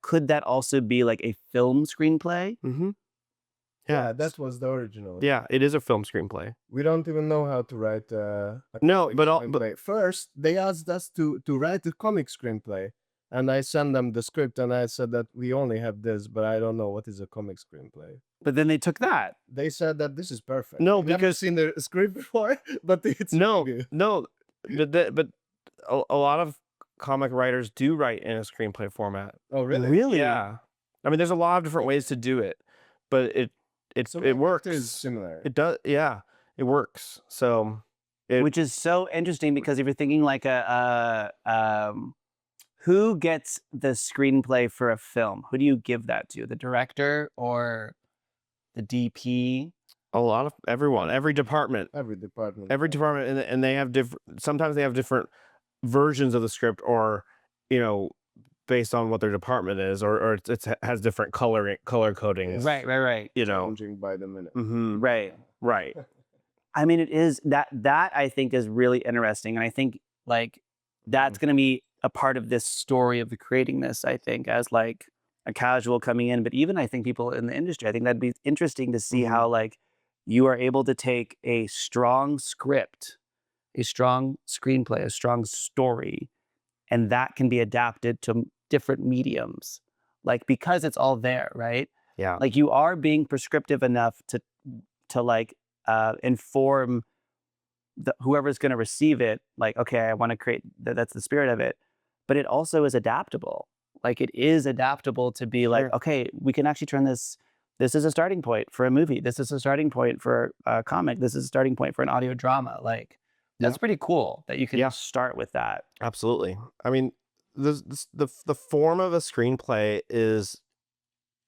[SPEAKER 2] could that also be like a film screenplay?
[SPEAKER 1] Mm-hmm.
[SPEAKER 3] Yeah, that was the original.
[SPEAKER 1] Yeah, it is a film screenplay.
[SPEAKER 3] We don't even know how to write a
[SPEAKER 1] No,
[SPEAKER 3] comic
[SPEAKER 1] but
[SPEAKER 3] screenplay. First, they asked us to write a comic screenplay, and I sent them the script, and I said that we only have this, but I don't know what is a comic screenplay.
[SPEAKER 2] But then they took that.
[SPEAKER 3] They said that this is perfect.
[SPEAKER 1] No,
[SPEAKER 3] I've never
[SPEAKER 1] because-
[SPEAKER 3] seen the script before, but it's
[SPEAKER 1] No,
[SPEAKER 3] good.
[SPEAKER 1] no, but a lot of comic writers do write in a screenplay format.
[SPEAKER 3] Oh, really?
[SPEAKER 2] Really?
[SPEAKER 1] Yeah, I mean, there's a lot of different ways to do it, but it
[SPEAKER 3] So
[SPEAKER 1] it works.
[SPEAKER 3] It is similar.
[SPEAKER 1] It does. Yeah, it works. So it,
[SPEAKER 2] Which is so interesting because if you're thinking like who gets the screenplay for a film? Who do you give that to? The director or the DP?
[SPEAKER 1] a lot of every department,
[SPEAKER 3] Every department.
[SPEAKER 1] and they have different. Sometimes they have different versions of the script, or based on what their department is, or it has different color codings.
[SPEAKER 2] Right.
[SPEAKER 3] Changing by the minute.
[SPEAKER 1] Mm-hmm.
[SPEAKER 2] Right.
[SPEAKER 1] Right.
[SPEAKER 2] I mean, it is that I think is really interesting. And I think like that's going to be a part of this story of the creating this, I think, as like a casual coming in. But even I think people in the industry, I think that'd be interesting to see
[SPEAKER 1] Mhm.
[SPEAKER 2] how like you are able to take a strong script, a strong screenplay, a strong story, and that can be adapted to different mediums. Like, because it's all there, right?
[SPEAKER 1] Yeah.
[SPEAKER 2] Like, you are being prescriptive enough to like inform whoever's going to receive it. Like, okay, I want to create that's the spirit of it, but it also is adaptable. Like, it is adaptable to be like,
[SPEAKER 1] Sure.
[SPEAKER 2] okay, we can actually turn this. This is a starting point for a movie. This is a starting point for a comic. This is a starting point for an audio drama. Like, that's
[SPEAKER 1] Yeah.
[SPEAKER 2] pretty cool that you can
[SPEAKER 1] Yeah.
[SPEAKER 2] start with that.
[SPEAKER 1] Absolutely. I mean, the form of a screenplay is,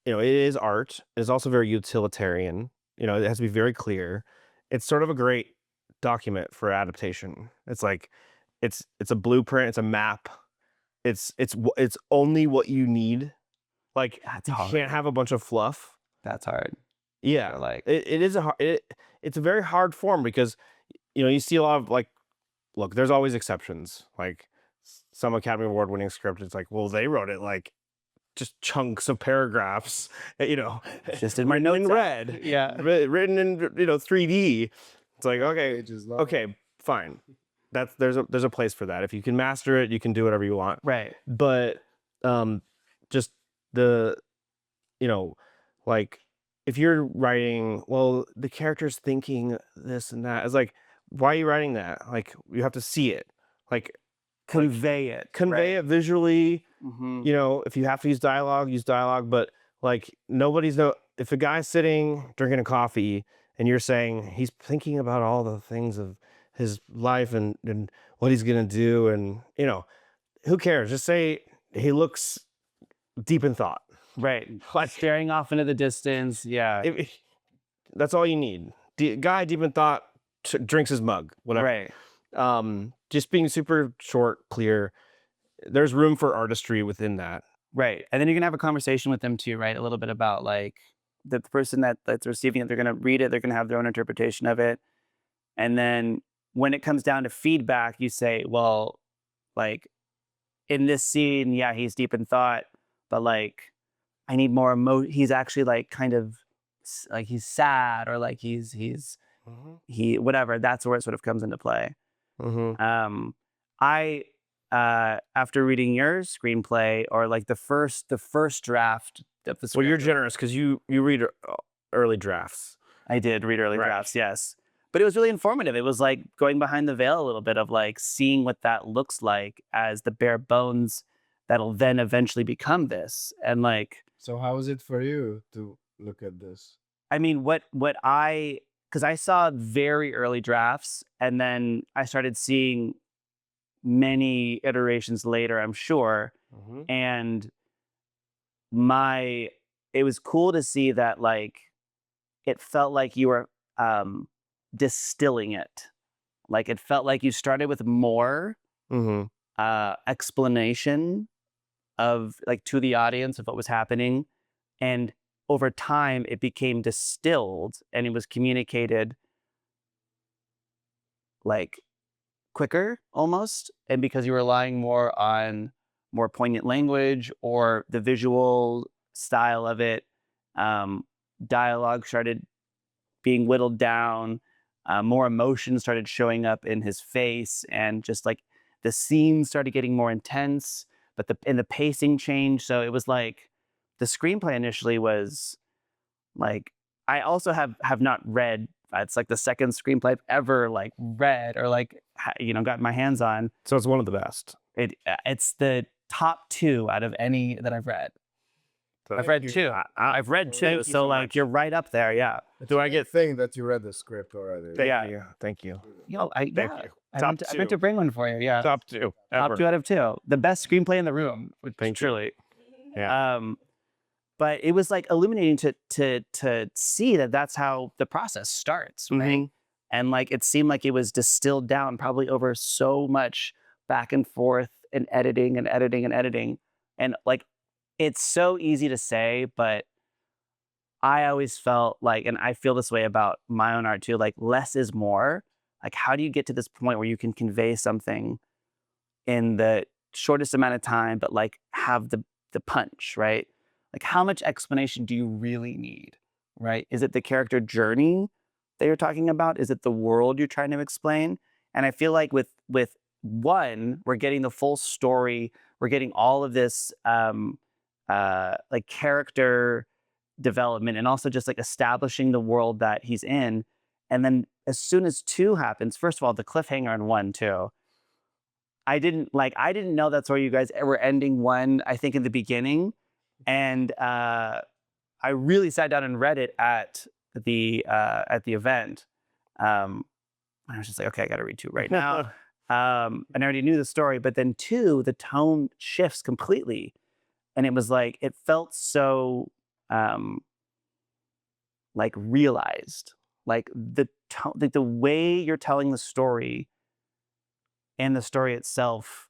[SPEAKER 1] it is art. It's also very utilitarian. It has to be very clear. It's sort of a great document for adaptation. It's like, it's a blueprint. It's a map. It's only what you need. Like,
[SPEAKER 2] That's
[SPEAKER 1] you
[SPEAKER 2] hard.
[SPEAKER 1] can't have a bunch of fluff.
[SPEAKER 2] That's hard.
[SPEAKER 1] Yeah,
[SPEAKER 2] Or like,
[SPEAKER 1] it is it's a very hard form because you see a lot of, like, look, there's always exceptions. Like, some Academy Award winning script, it's like, well, they wrote it like just chunks of paragraphs,
[SPEAKER 2] just in my
[SPEAKER 1] written in
[SPEAKER 2] notes app.
[SPEAKER 1] red,
[SPEAKER 2] Yeah.
[SPEAKER 1] written in 3D. It's like, okay,
[SPEAKER 3] Pages long.
[SPEAKER 1] okay, fine. There's a place for that. If you can master it, you can do whatever you want.
[SPEAKER 2] Right.
[SPEAKER 1] But just the like, if you're writing, well, the character's thinking this and that, it's like, why are you writing that? Like, you have to see it, like,
[SPEAKER 2] Convey it.
[SPEAKER 1] convey it visually.
[SPEAKER 2] Mm-hmm.
[SPEAKER 1] If you have to use dialogue, but like, if a guy's sitting drinking a coffee and you're saying he's thinking about all the things of his life and what he's gonna do, and who cares? Just say he looks deep in thought.
[SPEAKER 2] Right.
[SPEAKER 1] Like,
[SPEAKER 2] Staring off into the distance. Yeah.
[SPEAKER 1] that's all you need. Guy deep in thought drinks his mug, whatever.
[SPEAKER 2] Right.
[SPEAKER 1] Just being super short, clear. There's room for artistry within that.
[SPEAKER 2] Right. And then you can have a conversation with them too, right? A little bit about like the person that's receiving it, they're going to read it, they're going to have their own interpretation of it. And then when it comes down to feedback, you say, well, like, in this scene, yeah, he's deep in thought, but like, I need more he's actually like kind of like he's sad, or like he's whatever. That's where it sort of comes into play.
[SPEAKER 1] Mm-hmm.
[SPEAKER 2] I after reading your screenplay, or like the first draft of the script.
[SPEAKER 1] Well, you're generous because you read early drafts.
[SPEAKER 2] I did read early
[SPEAKER 1] Right.
[SPEAKER 2] drafts, yes. But it was really informative. It was like going behind the veil a little bit of like seeing what that looks like as the bare bones that'll then eventually become this. And like,
[SPEAKER 3] So how is it for you to look at this?
[SPEAKER 2] I mean, because I saw very early drafts, and then I started seeing many iterations later, I'm sure.
[SPEAKER 1] Mm-hmm.
[SPEAKER 2] And it was cool to see that, like, it felt like you were distilling it. Like, it felt like you started with more
[SPEAKER 1] Mm-hmm.
[SPEAKER 2] explanation of, like, to the audience of what was happening, and over time it became distilled and it was communicated like quicker almost. And because you were relying more on more poignant language or the visual style of it, dialogue started being whittled down, more emotion started showing up in his face, and just like the scenes started getting more intense, but the pacing changed. So it was like the screenplay initially was like, I also have not read. It's like the second screenplay I've ever like read or like got my hands on.
[SPEAKER 1] So it's one of the best.
[SPEAKER 2] It's the top 2 out of any that I've read.
[SPEAKER 1] So
[SPEAKER 2] I've read 2. I've read 2.
[SPEAKER 1] Thank you
[SPEAKER 2] So
[SPEAKER 1] so
[SPEAKER 2] like
[SPEAKER 1] much.
[SPEAKER 2] you're right up there. Yeah.
[SPEAKER 1] Do I get?
[SPEAKER 3] Thing that you read the script already?
[SPEAKER 1] Thank you.
[SPEAKER 2] Thank
[SPEAKER 1] you.
[SPEAKER 2] I
[SPEAKER 1] Top
[SPEAKER 2] meant to
[SPEAKER 1] 2.
[SPEAKER 2] bring one for you. Yeah.
[SPEAKER 1] Top 2.
[SPEAKER 2] Top
[SPEAKER 1] ever.
[SPEAKER 2] 2 out of 2. The best screenplay in the room.
[SPEAKER 1] Thank you.
[SPEAKER 2] Truly.
[SPEAKER 1] Yeah.
[SPEAKER 2] But it was like illuminating to see that that's how the process starts, right?
[SPEAKER 1] Mhm.
[SPEAKER 2] And like it seemed like it was distilled down probably over so much back and forth and editing and editing and editing. And like it's so easy to say, but I always felt like, and I feel this way about my own art too, like less is more. Like, how do you get to this point where you can convey something in the shortest amount of time, but like have the punch, right? Like, how much explanation do you really need, right? Is it the character journey, that you're talking about? Is it the world you're trying to explain? And I feel like with one, we're getting the full story. We're getting all of this like character development and also just like establishing the world that he's in. And then as soon as 2 happens, first of all, the cliffhanger in 1 too. I didn't know that's where you guys were ending 1, I think in the beginning. And I really sat down and read it at the event. I was just like, okay, I got to read 2 right now. And I already knew the story, but then 2, the tone shifts completely. And it was like, it felt so like realized, like the tone, like the way you're telling the story and the story itself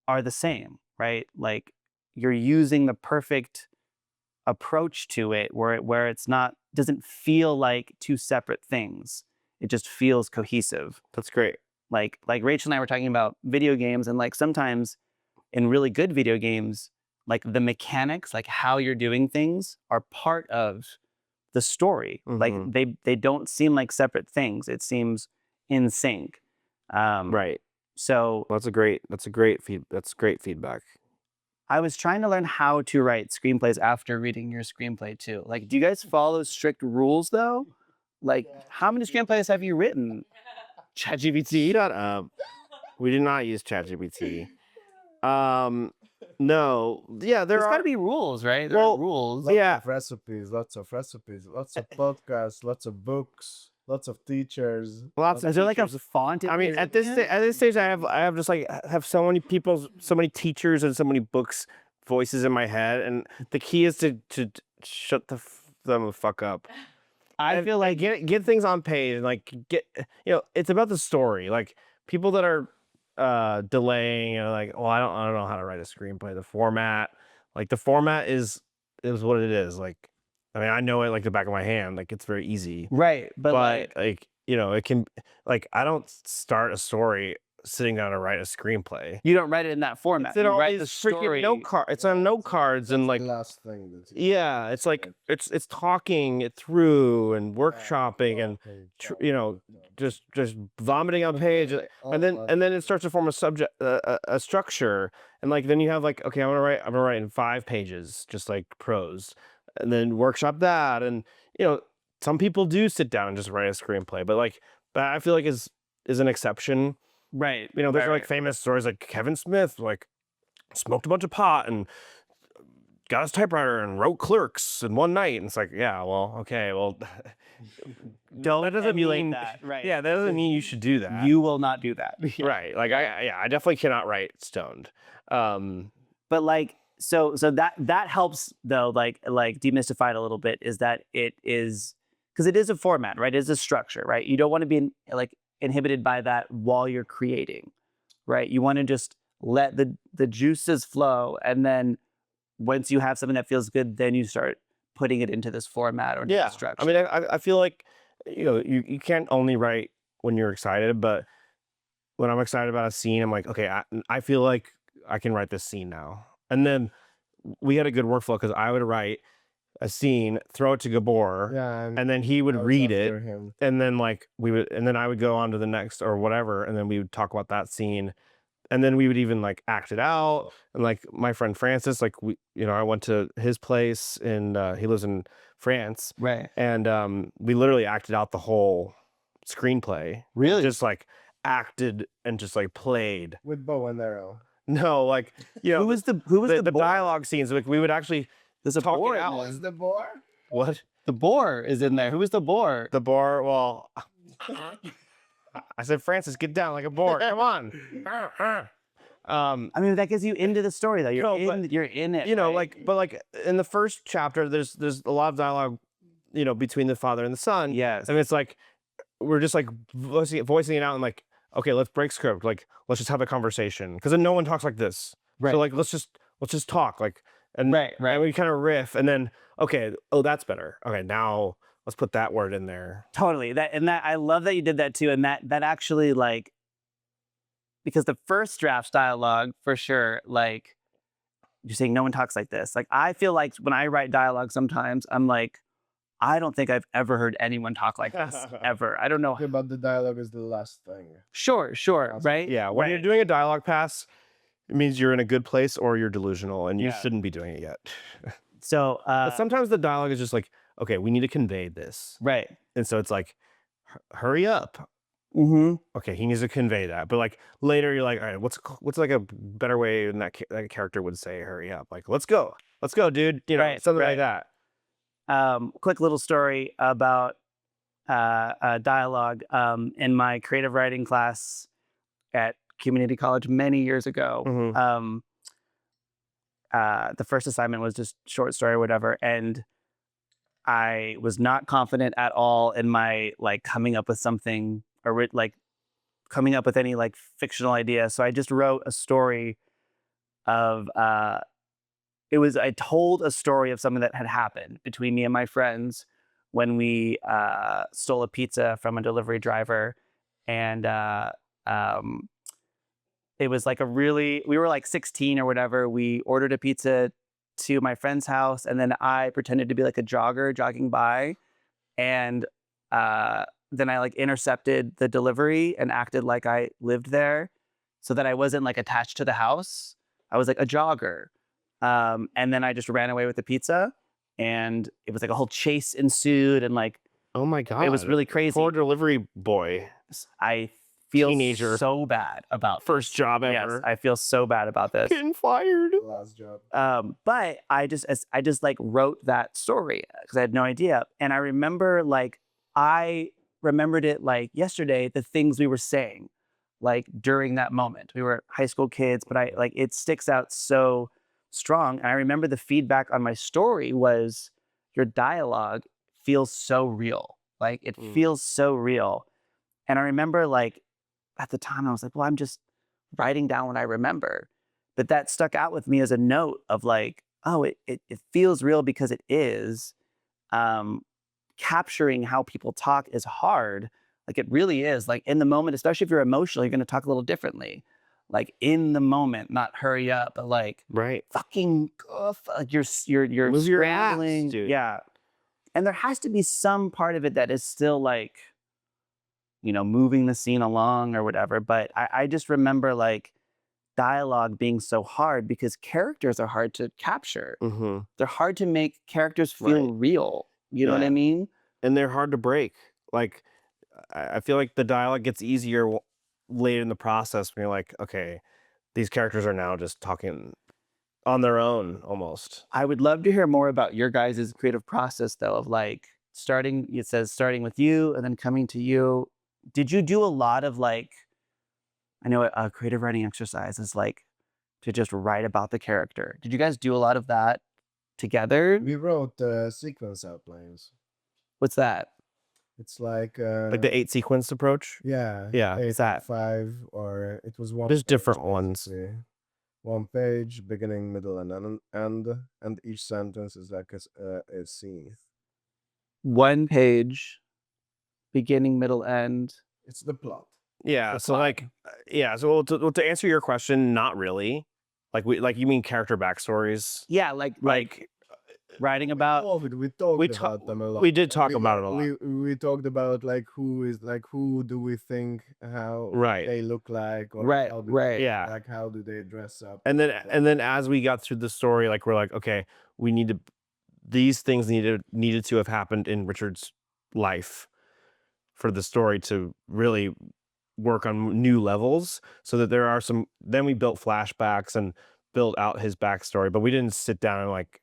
[SPEAKER 2] are the same, right? Like you're using the perfect approach to it where it's not, doesn't feel like 2 separate things. It just feels cohesive.
[SPEAKER 1] That's great.
[SPEAKER 2] Like Rachel and I were talking about video games, and like sometimes in really good video games, like the mechanics, like how you're doing things are part of the story. Like they don't seem like separate things. It seems in sync.
[SPEAKER 1] Right.
[SPEAKER 2] So
[SPEAKER 1] Well, that's great feedback.
[SPEAKER 2] I was trying to learn how to write screenplays after reading your screenplay too. Like, do you guys follow strict rules though? Like, how many screenplays have you written? ChatGPT?
[SPEAKER 1] Shut up. We did not use ChatGPT. No. Yeah,
[SPEAKER 2] There's got to be rules, right? There
[SPEAKER 1] Well,
[SPEAKER 2] are rules.
[SPEAKER 3] Lots of recipes, lots of podcasts, lots of books, lots of teachers.
[SPEAKER 1] Lots of
[SPEAKER 2] Is there like a
[SPEAKER 1] teachers.
[SPEAKER 2] font?
[SPEAKER 1] I mean, at this stage, I have just like have so many people, so many teachers, and so many books, voices in my head, and the key is to shut them the fuck up.
[SPEAKER 2] I feel like
[SPEAKER 1] get things on page and like it's about the story. Like people that are delaying and like, well, I don't know how to write a screenplay. The format is what it is. Like, I mean, I know it like the back of my hand. Like it's very easy.
[SPEAKER 2] right, but
[SPEAKER 1] Like it can, like, I don't start a story sitting down to write a screenplay.
[SPEAKER 2] you don't write it in that format.
[SPEAKER 1] It's in
[SPEAKER 2] You
[SPEAKER 1] all
[SPEAKER 2] write
[SPEAKER 1] these
[SPEAKER 2] the
[SPEAKER 1] freaking
[SPEAKER 2] story.
[SPEAKER 1] note card. It's on note cards and like,
[SPEAKER 3] the last thing that
[SPEAKER 1] yeah, it's like it's talking it through and workshopping and just vomiting on page, and then it starts to form a subject, a structure, and like then you have like, okay, I'm gonna write in 5 pages, just like prose, and then workshop that, and some people do sit down and just write a screenplay, but I feel like is an exception.
[SPEAKER 2] Right.
[SPEAKER 1] There's
[SPEAKER 2] right,
[SPEAKER 1] like famous stories like Kevin Smith like smoked a bunch of pot and got his typewriter and wrote Clerks in one night, and it's like, yeah, well, okay, well,
[SPEAKER 2] Don't
[SPEAKER 1] that doesn't
[SPEAKER 2] emulate
[SPEAKER 1] mean
[SPEAKER 2] that. Right.
[SPEAKER 1] Yeah, that doesn't mean you should do that.
[SPEAKER 2] You will not do that.
[SPEAKER 1] Right? Like I definitely cannot write stoned.
[SPEAKER 2] But like, so that helps though. Like demystify it a little bit. Is that it is because it is a format, right? It is a structure, right? You don't want to be inhibited by that while you're creating, right? You want to just let the juices flow, and then once you have something that feels good, then you start putting it into this format or into this structure.
[SPEAKER 1] I mean, I feel like you can't only write when you're excited, but when I'm excited about a scene, I'm like, okay, I feel like I can write this scene now. And then we had a good workflow because I would write a scene, throw it to Gabor, and then he would read it, and then and then I would go on to the next or whatever, and then we would talk about that scene, and then we would even like act it out. And like my friend Francis, like I went to his place and he lives in France,
[SPEAKER 2] right?
[SPEAKER 1] And we literally acted out the whole screenplay.
[SPEAKER 2] Really?
[SPEAKER 1] Just like acted and just like played
[SPEAKER 3] with bow and arrow.
[SPEAKER 1] No, like
[SPEAKER 2] who was the
[SPEAKER 1] dialogue scenes? Like we would actually.
[SPEAKER 2] There's a
[SPEAKER 1] talk
[SPEAKER 2] boar.
[SPEAKER 1] It out.
[SPEAKER 3] Was the boar?
[SPEAKER 1] What?
[SPEAKER 2] The boar is in there. Who is the boar?
[SPEAKER 1] The boar. Well, I said, Francis, get down like a boar. Come on.
[SPEAKER 2] I mean, that gets you into the story though. You're in it.
[SPEAKER 1] But like in the first chapter, there's a lot of dialogue, between the father and the son.
[SPEAKER 2] Yes.
[SPEAKER 1] And it's like we're just like voicing it out and like, okay, let's break script. Like let's just have a conversation because then no one talks like this.
[SPEAKER 2] Right.
[SPEAKER 1] So like let's just talk like. And,
[SPEAKER 2] right.
[SPEAKER 1] And we kind of riff, and then that's better. Okay, now let's put that word in there.
[SPEAKER 2] Totally. I love that you did that too, and that actually like because the first draft dialogue for sure, like you're saying no one talks like this. Like I feel like when I write dialogue, sometimes I'm like I don't think I've ever heard anyone talk like this ever. I don't know.
[SPEAKER 3] Okay, but the dialogue is the last thing.
[SPEAKER 2] Sure, right?
[SPEAKER 1] Yeah, when you're
[SPEAKER 2] Right.
[SPEAKER 1] doing a dialogue pass, it means you're in a good place or you're delusional, and you
[SPEAKER 2] Yeah.
[SPEAKER 1] shouldn't be doing it yet.
[SPEAKER 2] So,
[SPEAKER 1] But sometimes the dialogue is just like, okay, we need to convey this,
[SPEAKER 2] right.
[SPEAKER 1] and so it's like, hurry up.
[SPEAKER 2] Mm-hmm.
[SPEAKER 1] Okay, he needs to convey that. But like later, you're like, all right, what's like a better way than that character would say, hurry up? Like, let's go, dude. You know,
[SPEAKER 2] Right,
[SPEAKER 1] something
[SPEAKER 2] right.
[SPEAKER 1] like that.
[SPEAKER 2] Quick little story about dialogue. In my creative writing class at community college many years ago,
[SPEAKER 1] Mhm.
[SPEAKER 2] the first assignment was just short story or whatever, and I was not confident at all in my like coming up with something or like coming up with any like fictional idea. So I just wrote a story of I told a story of something that had happened between me and my friends when we stole a pizza from a delivery driver, and it was like we were like 16 or whatever. We ordered a pizza to my friend's house, and then I pretended to be like a jogger jogging by, and then I like intercepted the delivery and acted like I lived there, so that I wasn't like attached to the house. I was like a jogger, and then I just ran away with the pizza, and it was like a whole chase ensued, and like
[SPEAKER 1] Oh my god,
[SPEAKER 2] it was really crazy.
[SPEAKER 1] Poor delivery boy,
[SPEAKER 2] I feel
[SPEAKER 1] teenager.
[SPEAKER 2] so bad about
[SPEAKER 1] first job
[SPEAKER 2] Yes,
[SPEAKER 1] ever.
[SPEAKER 2] I feel so bad about this.
[SPEAKER 1] Getting fired.
[SPEAKER 3] Last job.
[SPEAKER 2] But I just like wrote that story because I had no idea, and I remember like I remembered it like yesterday. The things we were saying, like during that moment, we were high school kids, but I like it sticks out so strong. And I remember the feedback on my story was your dialogue feels so real, like it feels so real. And I remember like at the time I was like, well, I'm just writing down what I remember. But that stuck out with me as a note of like, oh, it feels real because it is. Capturing how people talk is hard. Like it really is. Like in the moment, especially if you're emotional, you're going to talk a little differently. Like in the moment, not hurry up, but like
[SPEAKER 1] Right.
[SPEAKER 2] fucking like you're
[SPEAKER 1] Move your ass,
[SPEAKER 2] scrambling.
[SPEAKER 1] dude.
[SPEAKER 2] Yeah. And there has to be some part of it that is still like, you know, moving the scene along or whatever. But I just remember like dialogue being so hard because characters are hard to capture.
[SPEAKER 1] Mm-hmm.
[SPEAKER 2] They're hard to make characters feel real. You know what I
[SPEAKER 1] Yeah.
[SPEAKER 2] mean?
[SPEAKER 1] And they're hard to break. Like, I feel like the dialogue gets easier late in the process when you're like, okay, these characters are now just talking on their own almost.
[SPEAKER 2] I would love to hear more about your guys' creative process though, of like it says starting with you and then coming to you. Did you do a lot of like, I know a creative writing exercise is like to just write about the character. Did you guys do a lot of that together?
[SPEAKER 3] We wrote sequence outlines.
[SPEAKER 2] What's that?
[SPEAKER 3] It's like
[SPEAKER 1] Like the 8 sequence approach.
[SPEAKER 3] yeah,
[SPEAKER 1] Yeah,
[SPEAKER 3] 8
[SPEAKER 1] it's that.
[SPEAKER 3] 5, or it was one.
[SPEAKER 1] There's
[SPEAKER 3] page,
[SPEAKER 1] different ones.
[SPEAKER 3] basically. One page, beginning, middle, and end, and each sentence is like a scene.
[SPEAKER 2] One page, beginning, middle, end.
[SPEAKER 3] It's the plot.
[SPEAKER 1] Yeah.
[SPEAKER 2] The
[SPEAKER 1] So
[SPEAKER 2] plot.
[SPEAKER 1] like, yeah. So to answer your question, not really. Like you mean character backstories?
[SPEAKER 2] Yeah, like writing about.
[SPEAKER 3] Oh, we talked
[SPEAKER 1] we
[SPEAKER 3] about them a lot.
[SPEAKER 1] we did talk about it a lot.
[SPEAKER 3] We talked about like who do we think how
[SPEAKER 1] Right.
[SPEAKER 3] they look like, or
[SPEAKER 2] Right,
[SPEAKER 3] how do
[SPEAKER 2] right.
[SPEAKER 1] Yeah.
[SPEAKER 3] like how do they dress up,
[SPEAKER 1] And then as we got through the story, like we're like, okay, these things needed to have happened in Richard's life for the story to really work on new levels, so that there are some. Then we built flashbacks and built out his backstory, but we didn't sit down and like,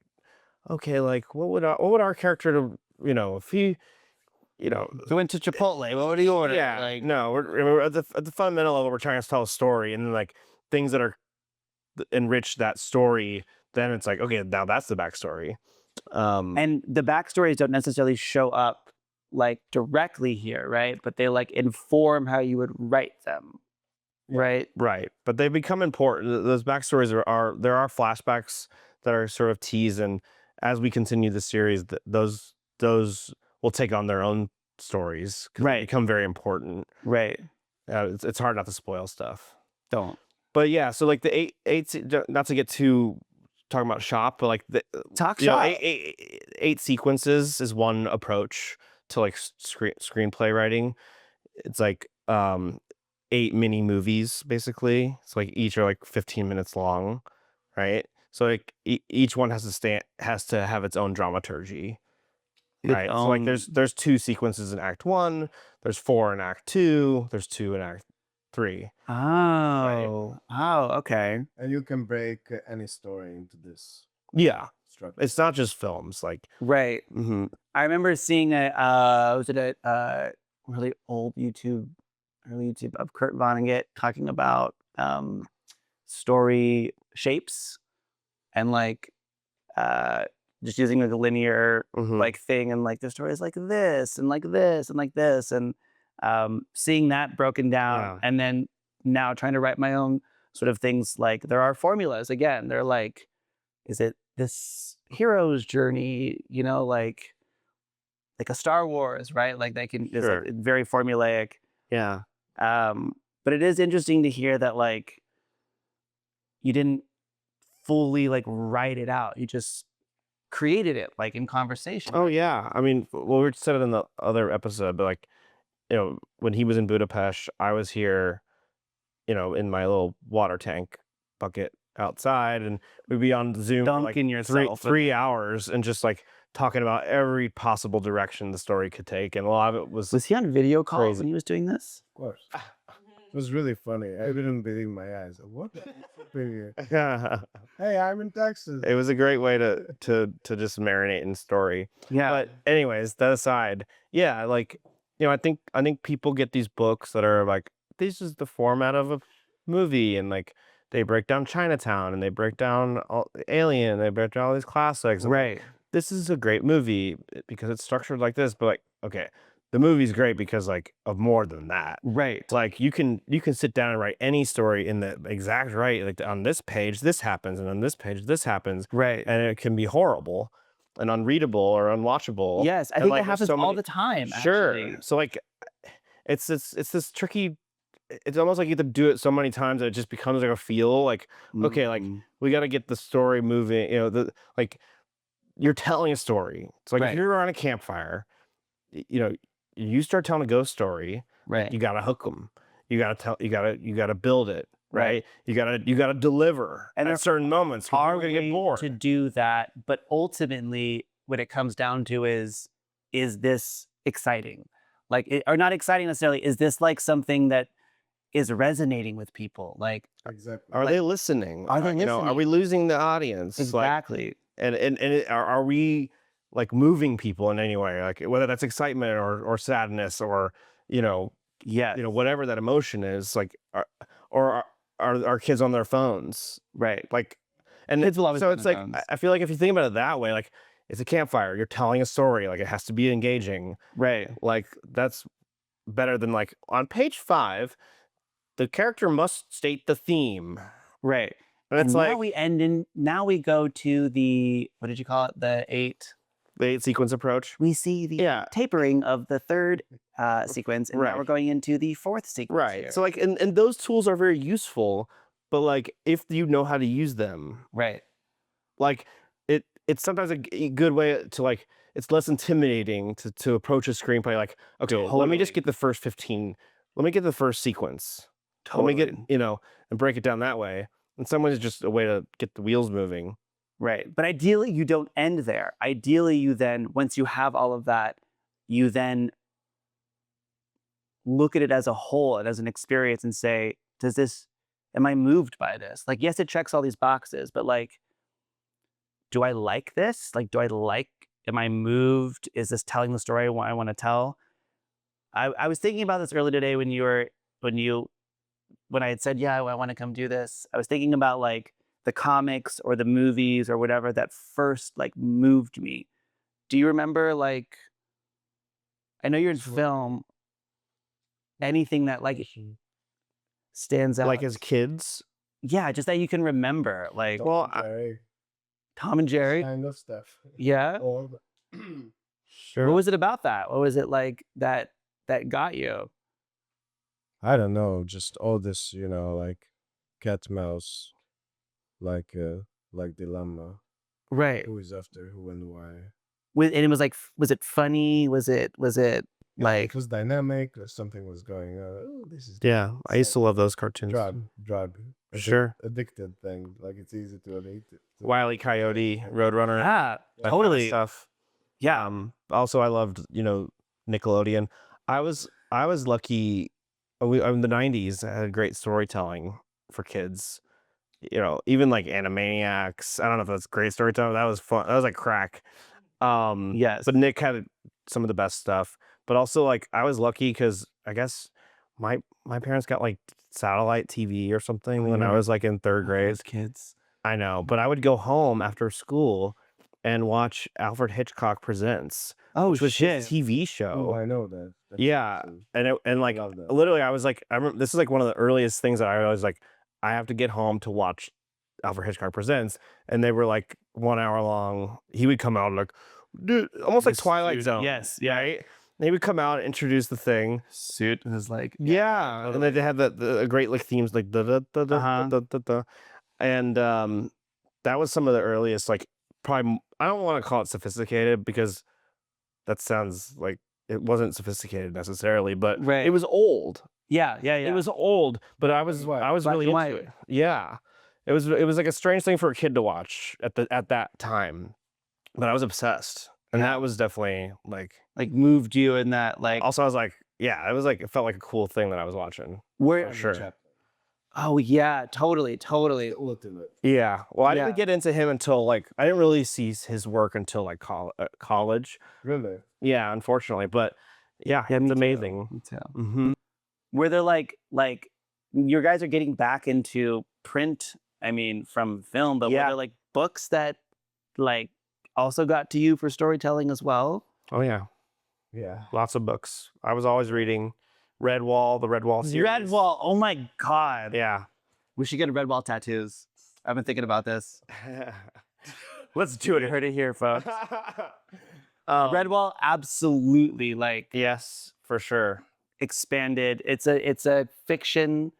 [SPEAKER 1] okay, like what would our character, if he,
[SPEAKER 2] We went to Chipotle. What would you order?
[SPEAKER 1] yeah,
[SPEAKER 2] Like,
[SPEAKER 1] no, we're at the fundamental level. We're trying to tell a story, and then like things that are enrich that story. Then it's like, okay, now that's the backstory.
[SPEAKER 2] and the backstories don't necessarily show up like directly here, right? But they like inform how you would write them, right?
[SPEAKER 1] Right, but they become important. Those backstories there are flashbacks that are sort of teased, and as we continue the series, those will take on their own stories, 'cause they
[SPEAKER 2] Right.
[SPEAKER 1] become very important.
[SPEAKER 2] Right.
[SPEAKER 1] It's hard not to spoil stuff.
[SPEAKER 2] Don't.
[SPEAKER 1] But yeah, so like the eight, not to get too talking about shop, but like
[SPEAKER 2] Talk
[SPEAKER 1] you know,
[SPEAKER 2] shop.
[SPEAKER 1] eight sequences is one approach to like screenplay writing. It's like 8 mini movies basically. So like each are like 15 minutes long, right? So like each one has to have its own dramaturgy, right? So like there's 2 sequences in Act 1, there's 4 in Act 2, there's 2 in Act 3.
[SPEAKER 2] Oh, okay.
[SPEAKER 3] And you can break any story into this
[SPEAKER 1] Yeah,
[SPEAKER 3] structure.
[SPEAKER 1] it's not just films. Like,
[SPEAKER 2] Right. I remember seeing was it a really early YouTube of Kurt Vonnegut talking about story shapes and like just using like a linear like thing, and like the story is like this and like this and like this, and seeing that broken down, and then now trying to write my own sort of things. Like there are formulas again. They're like, is it this hero's journey? You know, like a Star Wars, right? Like they can, it's like very formulaic.
[SPEAKER 1] yeah.
[SPEAKER 2] But it is interesting to hear that like you didn't fully like write it out. You just created it like in conversation.
[SPEAKER 1] Oh yeah. I mean, well, we said it in the other episode, but like, you know, when he was in Budapest, I was here, you know, in my little water tank bucket outside, and we'd be on Zoom for like
[SPEAKER 2] Dunking yourself.
[SPEAKER 1] 3 hours and just like talking about every possible direction the story could take, and a lot of it was
[SPEAKER 2] Was he on video calls
[SPEAKER 1] crazy.
[SPEAKER 2] when he was doing this?
[SPEAKER 3] Of course. It was really funny. I didn't believe my eyes. What? Hey, I'm in Texas.
[SPEAKER 1] It was a great way to just marinate in story.
[SPEAKER 2] Yeah.
[SPEAKER 1] But anyways, that aside, yeah, like, you know, I think people get these books that are like, this is the format of a movie, and like they break down Chinatown and they break down Alien, they break down all these classics.
[SPEAKER 2] Right.
[SPEAKER 1] This is a great movie because it's structured like this, but like, okay, the movie's great because like of more than that.
[SPEAKER 2] Right.
[SPEAKER 1] Like you can sit down and write any story in the exact right. Like on this page, this happens, and on this page, this happens.
[SPEAKER 2] Right.
[SPEAKER 1] And it can be horrible and unreadable or unwatchable.
[SPEAKER 2] Yes, I
[SPEAKER 1] And,
[SPEAKER 2] think
[SPEAKER 1] like,
[SPEAKER 2] it happens
[SPEAKER 1] so
[SPEAKER 2] all
[SPEAKER 1] many-
[SPEAKER 2] the time.
[SPEAKER 1] Sure.
[SPEAKER 2] Actually.
[SPEAKER 1] So like, it's this tricky. It's almost like you have to do it so many times that it just becomes like a feel. Like, okay, like we got to get the story moving. You know, like you're telling a story. It's like if you're around a campfire, you know, you start telling a ghost story.
[SPEAKER 2] Right.
[SPEAKER 1] You got to hook them. You got to build it. Right. You got to deliver
[SPEAKER 2] And
[SPEAKER 1] at certain moments. Are we going to get bored?
[SPEAKER 2] to do that? But ultimately, what it comes down to is this exciting? Like, or not exciting necessarily. Is this like something that is resonating with people? Like,
[SPEAKER 3] Exactly.
[SPEAKER 1] Are they listening?
[SPEAKER 2] Are they
[SPEAKER 1] You know, are
[SPEAKER 2] listening?
[SPEAKER 1] we losing the audience?
[SPEAKER 2] exactly.
[SPEAKER 1] Like, and are we like moving people in any way? Like whether that's excitement or sadness or, you know,
[SPEAKER 2] Yeah.
[SPEAKER 1] whatever that emotion is, like, are our kids on their phones?
[SPEAKER 2] Right.
[SPEAKER 1] Like, and
[SPEAKER 2] Kids will always
[SPEAKER 1] so
[SPEAKER 2] be
[SPEAKER 1] it's
[SPEAKER 2] on their
[SPEAKER 1] like,
[SPEAKER 2] phones.
[SPEAKER 1] I feel like if you think about it that way, like it's a campfire, you're telling a story, like it has to be engaging.
[SPEAKER 2] Right.
[SPEAKER 1] Like that's better than like on page 5, the character must state the theme.
[SPEAKER 2] Right.
[SPEAKER 1] And it's
[SPEAKER 2] now
[SPEAKER 1] like
[SPEAKER 2] we end in. Now we go to the, what did you call it? The 8.
[SPEAKER 1] the 8 sequence approach.
[SPEAKER 2] We see the tapering of the 3rd sequence, and now we're going into the 4th sequence.
[SPEAKER 1] Right.
[SPEAKER 2] here.
[SPEAKER 1] So like, and those tools are very useful, but like if you know how to use them,
[SPEAKER 2] Right.
[SPEAKER 1] like it's sometimes a good way to like, it's less intimidating to approach a screenplay. Like, okay, let me just get the first 15. Let me get the first sequence. Let me get, you know, and break it down that way. And some ways it's just a way to get the wheels moving.
[SPEAKER 2] Right. But ideally, you don't end there. Ideally, you then, once you have all of that, you then look at it as a whole and as an experience and say, am I moved by this? Like, yes, it checks all these boxes, but like, do I like this? Like, am I moved? Is this telling the story I want to tell? I was thinking about this earlier today when I had said, yeah, I want to come do this. I was thinking about like the comics or the movies or whatever that first like moved me. Do you remember, like, I know you're in film, anything that like stands out?
[SPEAKER 1] Like as kids?
[SPEAKER 2] Yeah, just that you can remember. Like,
[SPEAKER 1] Well,
[SPEAKER 2] Tom and Jerry.
[SPEAKER 3] kind of stuff.
[SPEAKER 2] Yeah.
[SPEAKER 3] All
[SPEAKER 1] sure.
[SPEAKER 2] What was it about that? What was it like that got you?
[SPEAKER 3] I don't know, just all this, you know, like cat mouse, like like dilemma.
[SPEAKER 2] Right.
[SPEAKER 3] Who is after who and why?
[SPEAKER 2] And it was like, was it funny? Was it
[SPEAKER 3] Yeah,
[SPEAKER 2] like
[SPEAKER 3] it was dynamic. Something was going on. Oh, this is
[SPEAKER 1] Yeah, I used to love those cartoons.
[SPEAKER 3] drug,
[SPEAKER 1] Sure.
[SPEAKER 3] addicted thing. Like it's easy to addict.
[SPEAKER 1] Wile E. Coyote, Roadrunner,
[SPEAKER 2] yeah,
[SPEAKER 1] that kind of
[SPEAKER 2] totally.
[SPEAKER 1] stuff.
[SPEAKER 2] Yeah.
[SPEAKER 1] Also, I loved Nickelodeon. I was lucky. In the '90s, I had great storytelling for kids. Even like Animaniacs. I don't know if that's great storytelling. That was fun. That was like crack.
[SPEAKER 2] Yes.
[SPEAKER 1] But Nick had some of the best stuff. But also, like, I was lucky because I guess my parents got like satellite TV or something when I was like in third grade.
[SPEAKER 2] Those kids.
[SPEAKER 1] I know, but I would go home after school and watch Alfred Hitchcock Presents,
[SPEAKER 2] Oh
[SPEAKER 1] which was
[SPEAKER 2] shit.
[SPEAKER 1] his TV
[SPEAKER 3] Oh,
[SPEAKER 1] show.
[SPEAKER 3] I know that. That's
[SPEAKER 1] Yeah,
[SPEAKER 3] awesome.
[SPEAKER 1] and like
[SPEAKER 3] love that.
[SPEAKER 1] literally, I was like, I remember this is like one of the earliest things that I was like, I have to get home to watch Alfred Hitchcock Presents, and they were like 1 hour long. He would come out like, dude, almost like
[SPEAKER 2] This
[SPEAKER 1] Twilight
[SPEAKER 2] suit,
[SPEAKER 1] Zone.
[SPEAKER 2] yes, yeah.
[SPEAKER 1] right. And he would come out and introduce the thing.
[SPEAKER 2] Suit was like,
[SPEAKER 1] Yeah, and then they had the great like themes like da da da da
[SPEAKER 2] Uh-huh.
[SPEAKER 1] da da da, and that was some of the earliest like probably I don't want to call it sophisticated because that sounds like it wasn't sophisticated necessarily, but
[SPEAKER 2] Right.
[SPEAKER 1] it was old.
[SPEAKER 2] yeah.
[SPEAKER 1] It was old, but I was
[SPEAKER 3] Black
[SPEAKER 2] and
[SPEAKER 1] really into
[SPEAKER 2] white.
[SPEAKER 1] it. Yeah, it was like a strange thing for a kid to watch at that time, but I was obsessed, and
[SPEAKER 2] Yeah.
[SPEAKER 1] that was definitely like.
[SPEAKER 2] like moved you in that like
[SPEAKER 1] Also, I was like, yeah, it was like it felt like a cool thing that I was watching.
[SPEAKER 2] where
[SPEAKER 1] For sure.
[SPEAKER 3] Chapter.
[SPEAKER 2] oh yeah, totally.
[SPEAKER 3] Ultimate.
[SPEAKER 1] Yeah. Well, I
[SPEAKER 2] Yeah.
[SPEAKER 1] didn't get into him until like I didn't really see his work until like college.
[SPEAKER 3] Really?
[SPEAKER 1] Yeah, unfortunately, but yeah,
[SPEAKER 2] Yeah, me
[SPEAKER 1] it's
[SPEAKER 2] too.
[SPEAKER 1] amazing.
[SPEAKER 2] Me too.
[SPEAKER 1] Mm-hmm.
[SPEAKER 2] Where they're like your guys are getting back into print, I mean, from film, but were
[SPEAKER 1] Yeah.
[SPEAKER 2] there like books that like also got to you for storytelling as well?
[SPEAKER 1] Oh yeah,
[SPEAKER 3] Yeah.
[SPEAKER 1] lots of books. I was always reading the Red Wall series.
[SPEAKER 2] Redwall, oh my god.
[SPEAKER 1] Yeah.
[SPEAKER 2] We should get a Redwall tattoos. I've been thinking about this. Let's do it. You heard it here, folks. Redwall absolutely like
[SPEAKER 1] Yes, for sure.
[SPEAKER 2] expanded. It's a fiction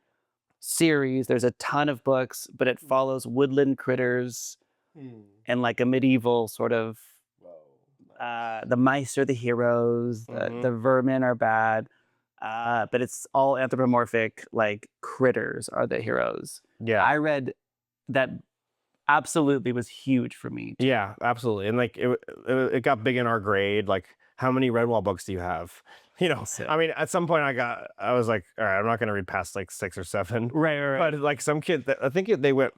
[SPEAKER 2] series. There's a ton of books, but it follows woodland critters and like a medieval sort of the mice are the heroes,
[SPEAKER 1] Mhm.
[SPEAKER 2] the vermin are bad. But it's all anthropomorphic, like critters are the heroes.
[SPEAKER 1] Yeah.
[SPEAKER 2] I read that absolutely was huge for me.
[SPEAKER 1] Yeah, absolutely. And like it got big in our grade. Like, how many Redwall books do you have?
[SPEAKER 2] So-
[SPEAKER 1] I mean, at some point I was like, all right, I'm not gonna read past like 6 or 7.
[SPEAKER 2] Right.
[SPEAKER 1] But like some kid, I think they went.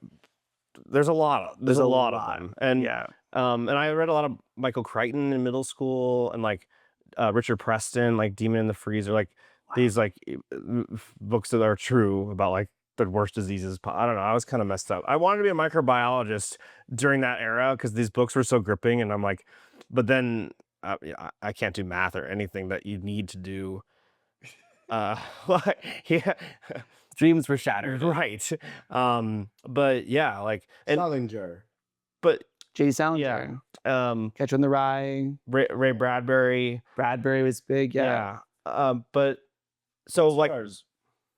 [SPEAKER 1] There's a lot of them, and
[SPEAKER 2] yeah.
[SPEAKER 1] and I read a lot of Michael Crichton in middle school, and like Richard Preston, like Demon in the Freezer, like these like books that are true about like the worst diseases. I don't know. I was kind of messed up. I wanted to be a microbiologist during that era because these books were so gripping, and I'm like, but then I can't do math or anything that you need to do. Yeah.
[SPEAKER 2] Dreams were shattered.
[SPEAKER 1] Right. But yeah, like
[SPEAKER 3] Salinger.
[SPEAKER 1] but
[SPEAKER 2] J. Salinger.
[SPEAKER 1] yeah.
[SPEAKER 2] Catcher in the Rye.
[SPEAKER 1] Ray Bradbury.
[SPEAKER 2] Bradbury was big. Yeah.
[SPEAKER 1] But so like
[SPEAKER 3] Stars.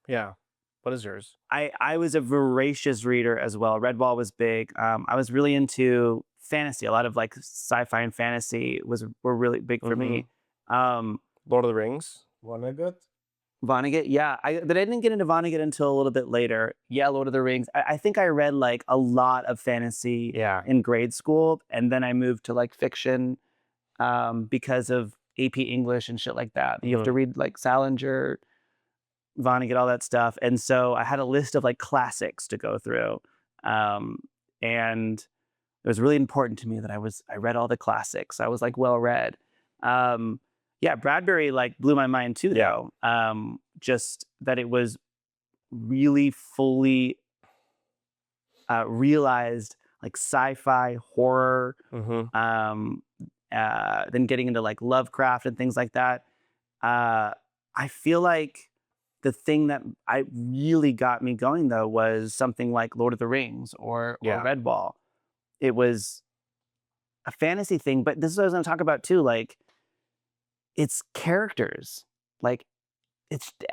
[SPEAKER 1] yeah. What is yours?
[SPEAKER 2] I was a voracious reader as well. Redwall was big. I was really into fantasy. A lot of like sci-fi and fantasy were really big for me.
[SPEAKER 1] Lord of the Rings.
[SPEAKER 3] Vonnegut.
[SPEAKER 2] Vonnegut, yeah. But I didn't get into Vonnegut until a little bit later. Yeah, Lord of the Rings. I think I read like a lot of fantasy
[SPEAKER 1] Yeah.
[SPEAKER 2] in grade school, and then I moved to like fiction because of AP English and shit like that. You have to read like Salinger, Vonnegut, all that stuff. And so I had a list of like classics to go through. And it was really important to me that I read all the classics. I was like well read. Yeah, Bradbury like blew my mind too, though. Just that it was really fully realized like sci-fi horror. Then getting into like Lovecraft and things like that. I feel like the thing that I really got me going though was something like Lord of the Rings or Redwall. It was a fantasy thing, but this is what I was going to talk about too. Like, it's characters. Like,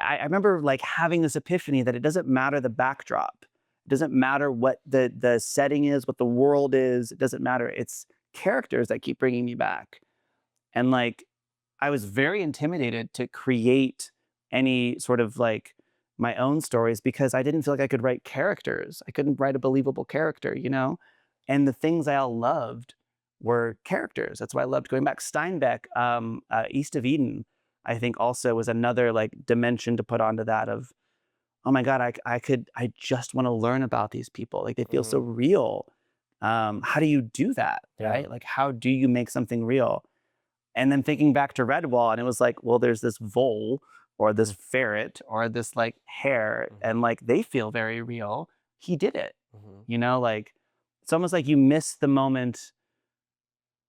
[SPEAKER 2] I remember like having this epiphany that it doesn't matter the backdrop. It doesn't matter what the setting is, what the world is. It doesn't matter. It's characters that keep bringing me back. And like, I was very intimidated to create any sort of like my own stories because I didn't feel like I could write characters. I couldn't write a believable character, you know? And the things I all loved were characters. That's why I loved going back. Steinbeck, East of Eden, I think also was another like dimension to put onto that of, oh my God, I just want to learn about these people. Like they feel so real. How do you do that?
[SPEAKER 1] Yeah.
[SPEAKER 2] Right? Like, how do you make something real? And then thinking back to Redwall, and it was like, well, there's this vole or this ferret or this like hare, and like they feel very real. He did it. You know, like it's almost like you miss the moment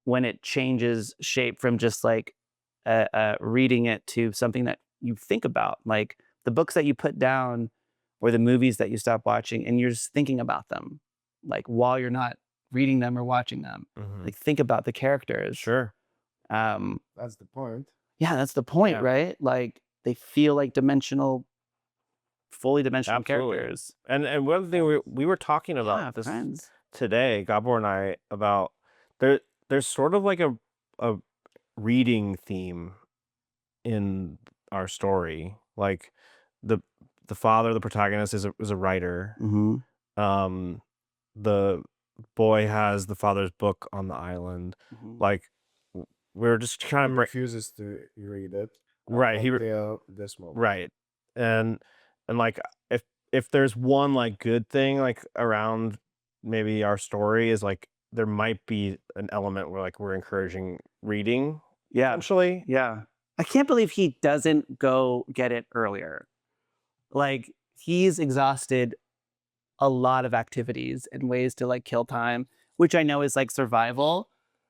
[SPEAKER 2] when it changes shape from just like reading it to something that you think about. Like the books that you put down or the movies that you stop watching and you're just thinking about them, like while you're not reading them or watching them. Like think about the characters.
[SPEAKER 1] Sure.
[SPEAKER 3] That's the point.
[SPEAKER 2] Yeah, that's the point,
[SPEAKER 1] Yeah.
[SPEAKER 2] right? Like they feel like fully dimensional
[SPEAKER 1] Absolutely.
[SPEAKER 2] characters.
[SPEAKER 1] And one thing we were talking about
[SPEAKER 2] Yeah,
[SPEAKER 1] this
[SPEAKER 2] friends.
[SPEAKER 1] today, Gabor and I, about there's sort of like a reading theme in our story. Like the father, the protagonist, is a writer. The boy has the father's book on the island. Like we're just
[SPEAKER 3] He
[SPEAKER 1] trying to
[SPEAKER 3] refuses to read it.
[SPEAKER 1] Right, he
[SPEAKER 3] until this moment.
[SPEAKER 1] right, and like if there's one like good thing like around maybe our story is like there might be an element where like we're encouraging reading.
[SPEAKER 2] Yeah.
[SPEAKER 1] Essentially.
[SPEAKER 2] Yeah. I can't believe he doesn't go get it earlier. Like he's exhausted a lot of activities and ways to like kill time, which I know is like survival.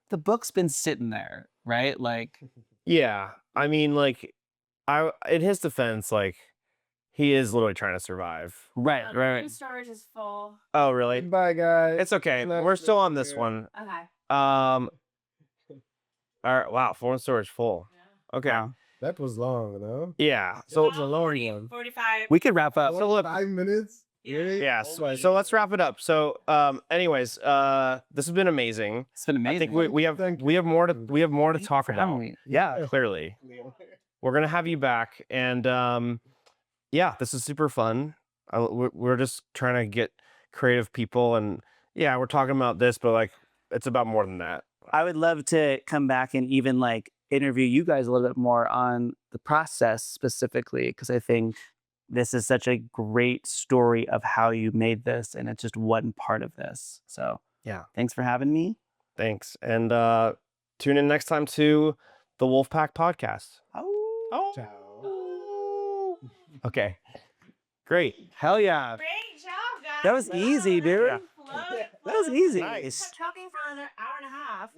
[SPEAKER 2] The book's been sitting there, right? Like,
[SPEAKER 1] Yeah, I mean, like, in his defense, like, he is literally trying to survive.
[SPEAKER 2] right.
[SPEAKER 4] Food storage is full.
[SPEAKER 1] Oh, really?
[SPEAKER 3] Bye, guys.
[SPEAKER 1] It's okay.
[SPEAKER 3] Let's
[SPEAKER 1] We're still on this
[SPEAKER 3] disappear.
[SPEAKER 1] one.
[SPEAKER 4] Okay.
[SPEAKER 1] All right. Wow, foreign storage full.
[SPEAKER 4] Yeah.
[SPEAKER 1] Okay.
[SPEAKER 2] Wow.
[SPEAKER 3] That was long, no?
[SPEAKER 1] Yeah.
[SPEAKER 3] So
[SPEAKER 1] So
[SPEAKER 3] it's a long one.
[SPEAKER 4] 45.
[SPEAKER 2] We could wrap up.
[SPEAKER 1] So look-
[SPEAKER 3] 5 minutes? Really?
[SPEAKER 1] yeah.
[SPEAKER 3] Oh my
[SPEAKER 1] So let's
[SPEAKER 3] God.
[SPEAKER 1] wrap it up. So, anyways, this has been amazing.
[SPEAKER 2] It's been amazing.
[SPEAKER 1] I think we have
[SPEAKER 3] Thank
[SPEAKER 1] more to
[SPEAKER 2] Thank you
[SPEAKER 1] talk
[SPEAKER 2] for having
[SPEAKER 1] about.
[SPEAKER 2] me. Yeah.
[SPEAKER 1] Clearly, we're gonna have you back, and yeah, this is super fun. We're just trying to get creative people, and yeah, we're talking about this, but like it's about more than that.
[SPEAKER 2] I would love to come back and even like interview you guys a little bit more on the process specifically, because I think this is such a great story of how you made this, and it's just one part of this. So
[SPEAKER 1] Yeah.
[SPEAKER 2] thanks for having me.
[SPEAKER 1] Thanks, and tune in next time to the Wolfpack podcast.
[SPEAKER 3] Ciao.
[SPEAKER 1] Okay, great.
[SPEAKER 2] Hell yeah.
[SPEAKER 4] Great job, guys.
[SPEAKER 2] That was easy, dude.
[SPEAKER 1] Yeah.
[SPEAKER 4] Float,
[SPEAKER 2] That was
[SPEAKER 4] float.
[SPEAKER 2] easy.
[SPEAKER 1] Nice.
[SPEAKER 4] Kept talking for another hour and a half.